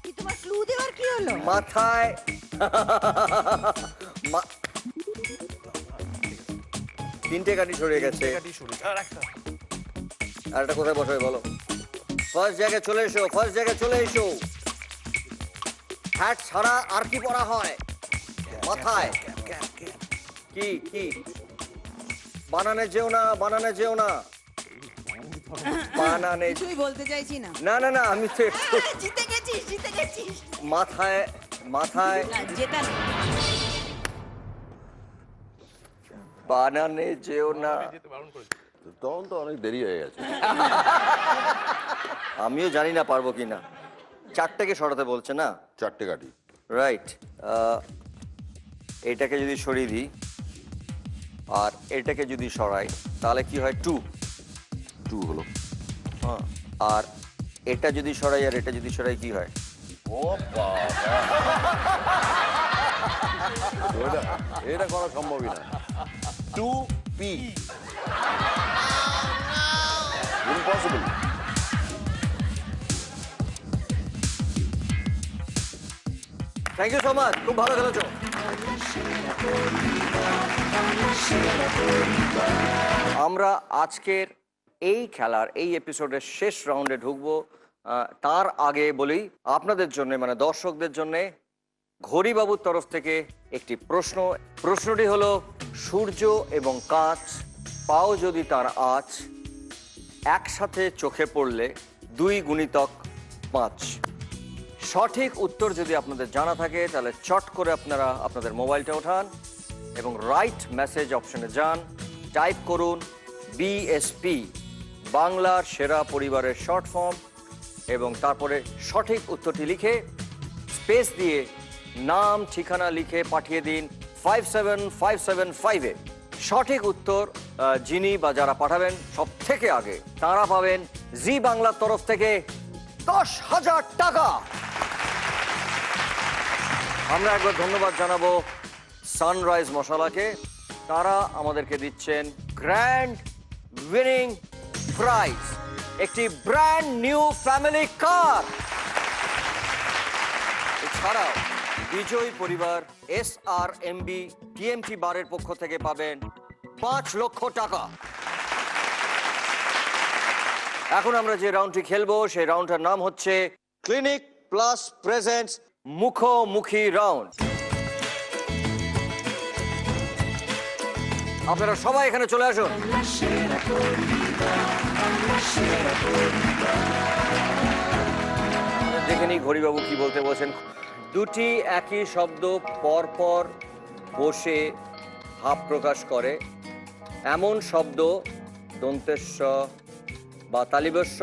G: কি তোমার ক্লু দেওয়ার কি হলো?
B: মাথায় তিনটে কাঠি সরিয়ে গেছে। আর একটা কোথায় বসাবে বলো? ফার্স্ট জায়গায় চলে এসো, ফার্স্ট জায়গায় চলে এসো। হ্যাট ছাড়া আর কি পরা হয় মাথায়? কি কি? বানানে যেও না, বানানে যেও না, বানানে।
I: কিছুই বলতে চাইছি না।
B: না না না, আমি তো
I: জিতে গেছিস, জিতে গেছিস।
B: মাথায় মাথায়
I: জেতা না।
B: বানানে যেও না।
L: তখন তো অনেক দেরি হয়ে গেছে।
B: আমিও জানি না পারবো কিনা। 4টেকে সরাতে বলছে না?
L: 4টে কাঠি,
B: রাইট। এটাকে যদি সরিয়ে দিই আর এটাকে যদি সরাই তাহলে কি হয়? 2
L: হলো।
B: হ্যাঁ, আর এটা যদি সরাই আর এটা যদি সরাই কি হয়?
L: ও বাবা, এটা করা সম্ভবই না। 2P, impossible.
B: Thank you so much, খুব ভালো খেলেছো। আমরা আজকের এই খেলার এই এপিসোডের শেষ রাউন্ডে ঢুকবো। তার আগে বলি আপনাদের জন্য, মানে দর্শকদের জন্য, ঘড়িবাবুর তরফ থেকে একটি প্রশ্ন। প্রশ্নটি হলো, সূর্য এবং কাঁচ, পাও যদি তার আঁচ, একসাথে চোখে পড়লে 2 গুণিতক 5। সঠিক উত্তর যদি আপনাদের জানা থাকে তাহলে চট করে আপনারা আপনাদের মোবাইলটা ওঠান এবং রাইট মেসেজ অপশনে যান, টাইপ করুন বিএসপি, বাংলার সেরা পরিবারের শর্ট ফর্ম, এবং তারপরে সঠিক উত্তরটি লিখে স্পেস দিয়ে নাম ঠিকানা লিখে পাঠিয়ে দিন 57575-এ। সঠিক উত্তর যিনি বা যারা পাঠাবেন সব থেকে আগে তারা পাবেন জি বাংলার তরফ থেকে 10,000 টাকা। আমরা একবার ধন্যবাদ জানাবো সানরাইজ মশলাকে, তারা আমাদেরকে দিচ্ছেন গ্র্যান্ড উইনিং প্রাইজ, একটি ব্র্যান্ড নিউ ফ্যামিলি কার। এছাড়াও বিজয়ী পরিবার SRMB TMT বারের পক্ষ থেকে পাবেন 5 লক্ষ টাকা। এখন আমরা যে রাউন্ডটি খেলবো সেই রাউন্ডটার নাম হচ্ছে ক্লিনিক প্লাস প্রেজেন্টস মুখোমুখি রাউন্ড। আপনারা সবাই এখানে চলে আসুন। দেখে নিই ঘড়িবাবু কি বলতে বলছেন। দুটি একই শব্দ পর পর বসে ভাব প্রকাশ করে এমন শব্দ দন্তেস্ব বা তালিবস্ব,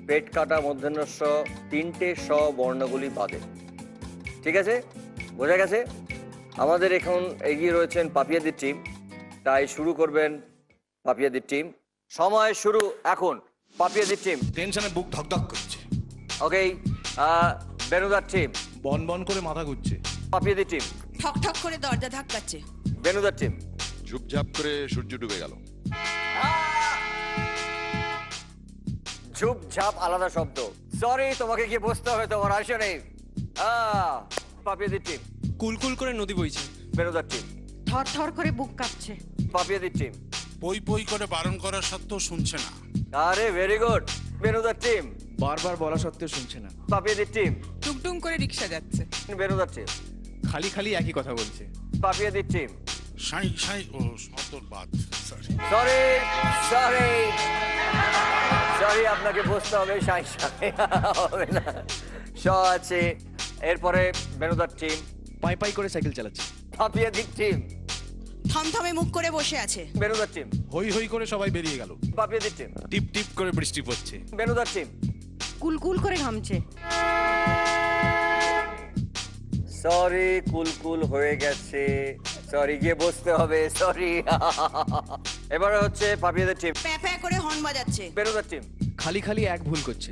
B: পেট কাটা মূর্ধন্যস্ব, 3টে স বর্ণগুলি বাদে। ঠিক আছে, বোঝা গেছে? আমাদের এখন এগিয়ে রয়েছেন পাপিয়াদির টিম, তাই শুরু করবেন পাপিয়াদির টিম। সময় শুরু এখন। পাপিয়াদির টিম।
E: টেনশনে বুক ধকধক করছে।
B: ওকে, বেনুদার টিম।
E: বন বন করে মাথা ঘুরছে।
B: পাপিয়াদির টিম।
I: ঠক ঠক করে দরজা ধাক্কাচ্ছে।
B: বেনুদার টিম।
C: ঝুপঝাপ করে সূর্য ডুবে গেল।
B: ঝুপঝাপ আলাদা শব্দ, সরি তোমাকে গিয়ে বসতে হবে, তোমার আসে নেই। পাপিয়াদির টিম।
M: কুলকুল করে নদী বইছে।
B: বেনুদার টিম।
G: থর থর করে বুক কাঁপছে।
B: পাপিয়াদির টিম।
J: পই পই করে বারণ করা সত্ত্বেও শুনছে না।
B: আরে ভেরি গুড। বেনুদার টিম।
D: বারবার বলা সত্ত্বেও শুনছে না।
B: পাপিয়াদির টিম।
F: টুকটুং করে রিক্সা যাচ্ছে।
B: বেনুদার টিম।
D: খালি খালি একই কথা বলছে।
B: পাপিয়াদির টিম।
J: সাই সাই ও সতর বাদ, সরি
B: সরি সরি সরি, আপনাকে বসতে হবে। সাই সাই হবে না, স আছে। এরপরে বেনুদার টিম।
D: পাই পাই করে সাইকেল চালাচ্ছে।
B: পাপিয়াদির টিম।
I: থমথমে মুখ করে বসে আছে।
B: বেনুদার টিম।
E: হই হই করে সবাই বেরিয়ে গেল।
B: পাপিয়াদির টিম।
E: টিপ টিপ করে বৃষ্টি পড়ছে।
B: বেনুদার টিম।
G: কুলকুল করে ঘামছে।
B: সরি, কুলকুল হয়ে গেছে, সরি, গিয়ে বসতে হবে, সরি। এবারে হচ্ছে পাপিয়াদের টিম।
I: প্যাঁ প্যাঁ করে হর্ন বাজাচ্ছে।
B: বেনুদার টিম।
D: খালি খালি এক ভুল করছে।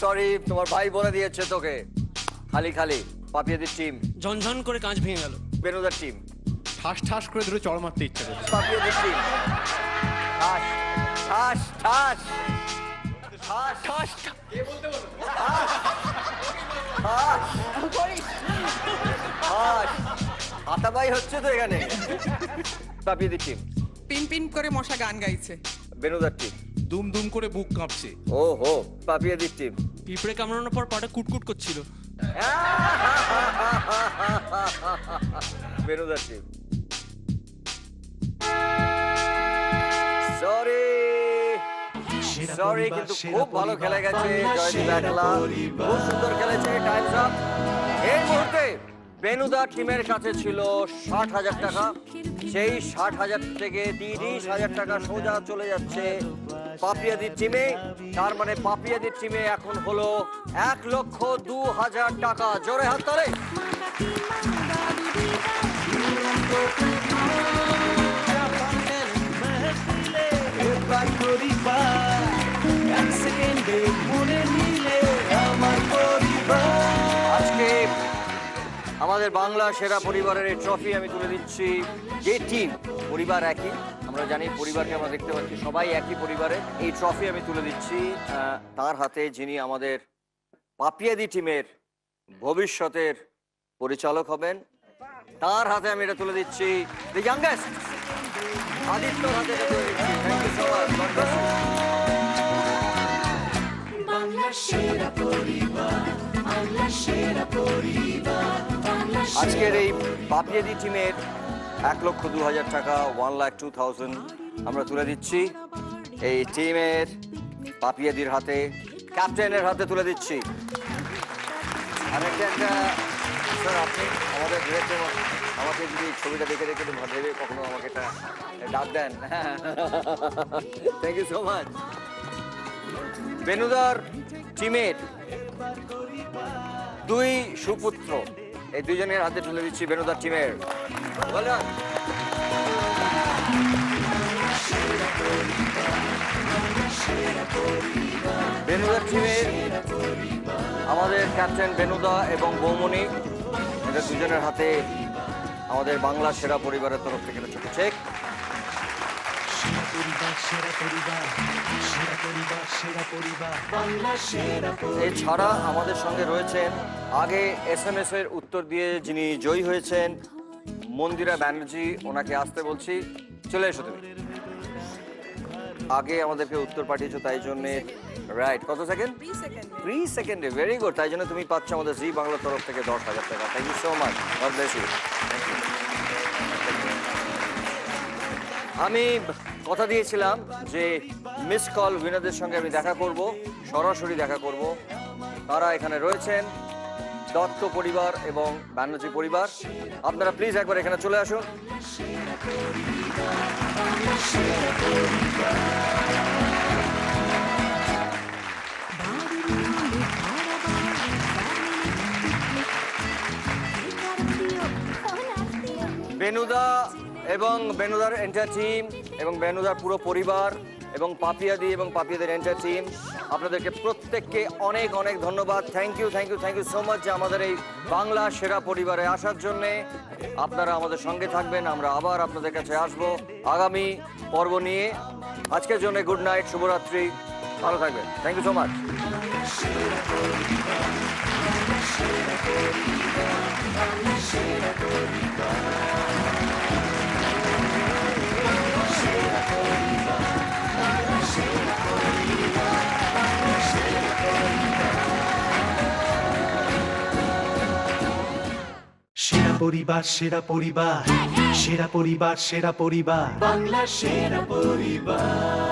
B: সরি, তোমার ভাই বলে দিয়েছে তোকে। খালি খালি। পাপিয়াদের টিম।
M: ঝনঝন করে কাঁচ ভেঙে গেল।
B: বেনুদার টিম।
D: ঠাস ঠাস করে ধরে চড় মারতে ইচ্ছা করছে।
B: পাপিয়াদের টিম। ঠাস ঠাস ঠাস ঠাস ঠাস। কে বলতে বলো? হাতাবাই হচ্ছে তো এখানে। পাপিয়াদের টিম।
F: পিন পিন করে মশা গান গাইছে।
B: বেনুদার টিম।
E: দুম দুম করে বুক কাঁপছে।
B: ও হো। পাপিয়াদের টিম।
M: পিঁপড়ে কামড়ানোর পর পাটা কুটকুট করছিল।
B: বেনুদার টিম। সরি সরি, কিন্তু খুব ভালো খেলে গেছে জয়দীপ একলা, খুব সুন্দর খেলেছে। Times up. এই মুহূর্তে বেনুদা টিমের কাছে ছিল 60,000 টাকা। সেই 60,000 থেকে 30,000 টাকা সোজা চলে যাচ্ছে পাপিয়াদির টিমে। তার মানে পাপিয়াদির টিমে এখন হলো 1,02,000 টাকা। জোরে হাত তালে। আজকে আমাদের বাংলা সেরা পরিবারের এই ট্রফি আমি তুলে দিচ্ছি যে টিম, পরিবার একই, আমরা জানি পরিবারকে আমরা দেখতে পাচ্ছি সবাই একই পরিবারে। এই ট্রফি আমি তুলে দিচ্ছি তার হাতে, যিনি আমাদের পাপিয়াদি টিমের ভবিষ্যতের পরিচালক হবেন। তার হাতে আমি এটা তুলে দিচ্ছি, দ্য ইয়াংগেস্ট আদিত্যর হাতে এটা তুলে দিচ্ছি। Thank you so much. God bless you. আজকের এই পাপিয়াদি টিমের 1,02,000 টাকা, 1,02,000 আমরা তুলে দিচ্ছি এই টিমের পাপিয়াদির হাতে, ক্যাপ্টেনের হাতে তুলে দিচ্ছি। আর একটা স্যার, আপনি আমাদের ডিরেক্টর, আমাকে যদি ছবিটা দেখে দেখে একটু ভেবে কখনো আমাকে একটা ডাক দেন। Thank you so much. বেনুদার টিমের দুই সুপুত্র, এই দুইজনের হাতে তুলে দিচ্ছি বেনুদার টিমের। Well done. বেনুদার টিমের আমাদের ক্যাপ্টেন বেনুদা এবং বৌমনি, এদের দুজনের হাতে আমাদের বাংলা সেরা পরিবারের তরফ থেকে ছোট চেক।
A: সেরা পরিবার, সেরা পরিবার, সেরা পরিবার, সেরা পরিবার, বাংলা সেরা পরিবার।
B: এছাড়া আমাদের সঙ্গে রয়েছেন আগে SMS এর উত্তর দিয়ে যিনি জয়ী হয়েছেন, মন্দিরা ব্যানার্জি। ওনাকে আসতে বলছি, চলে এসো তুমি। আগে আমাদেরকে উত্তর পাঠিয়েছো, তাই জন্য রাইট। কত সেকেন্ড? 3 সেকেন্ডে, ভেরি গুড। তাই জন্য তুমি পাচ্ছ আমাদের জি বাংলার তরফ থেকে 10,000 টাকা। Thank you so much, God bless you. আমি কথা দিয়েছিলাম যে মিস কল উইনারদের সঙ্গে আমি দেখা করব, সরাসরি দেখা করব। তারা এখানে রয়েছেন, দত্ত পরিবার এবং ব্যানার্জি পরিবার। আপনারা প্লিজ একবার এখানে চলে আসুন। বেনুদা এবং বেনুদার এন্টার টিম এবং বেনুদার পুরো পরিবার এবং পাপিয়াদি এবং পাপিয়াদের এন্টার টিম, আপনাদেরকে প্রত্যেককে অনেক অনেক ধন্যবাদ। Thank you, thank you, thank you so much যে আমাদের এই বাংলা সেরা পরিবারে আসার জন্যে। আপনারা আমাদের সঙ্গে থাকবেন, আমরা আবার আপনাদের কাছে আসব আগামী পর্ব নিয়ে। আজকের জন্য গুড নাইট, শুভরাত্রি, ভালো থাকবেন। Thank you so much.
A: সেরা পরিবার, সেরা পরিবার, সেরা পরিবার, সেরা পরিবার, বাংলা সেরা পরিবার।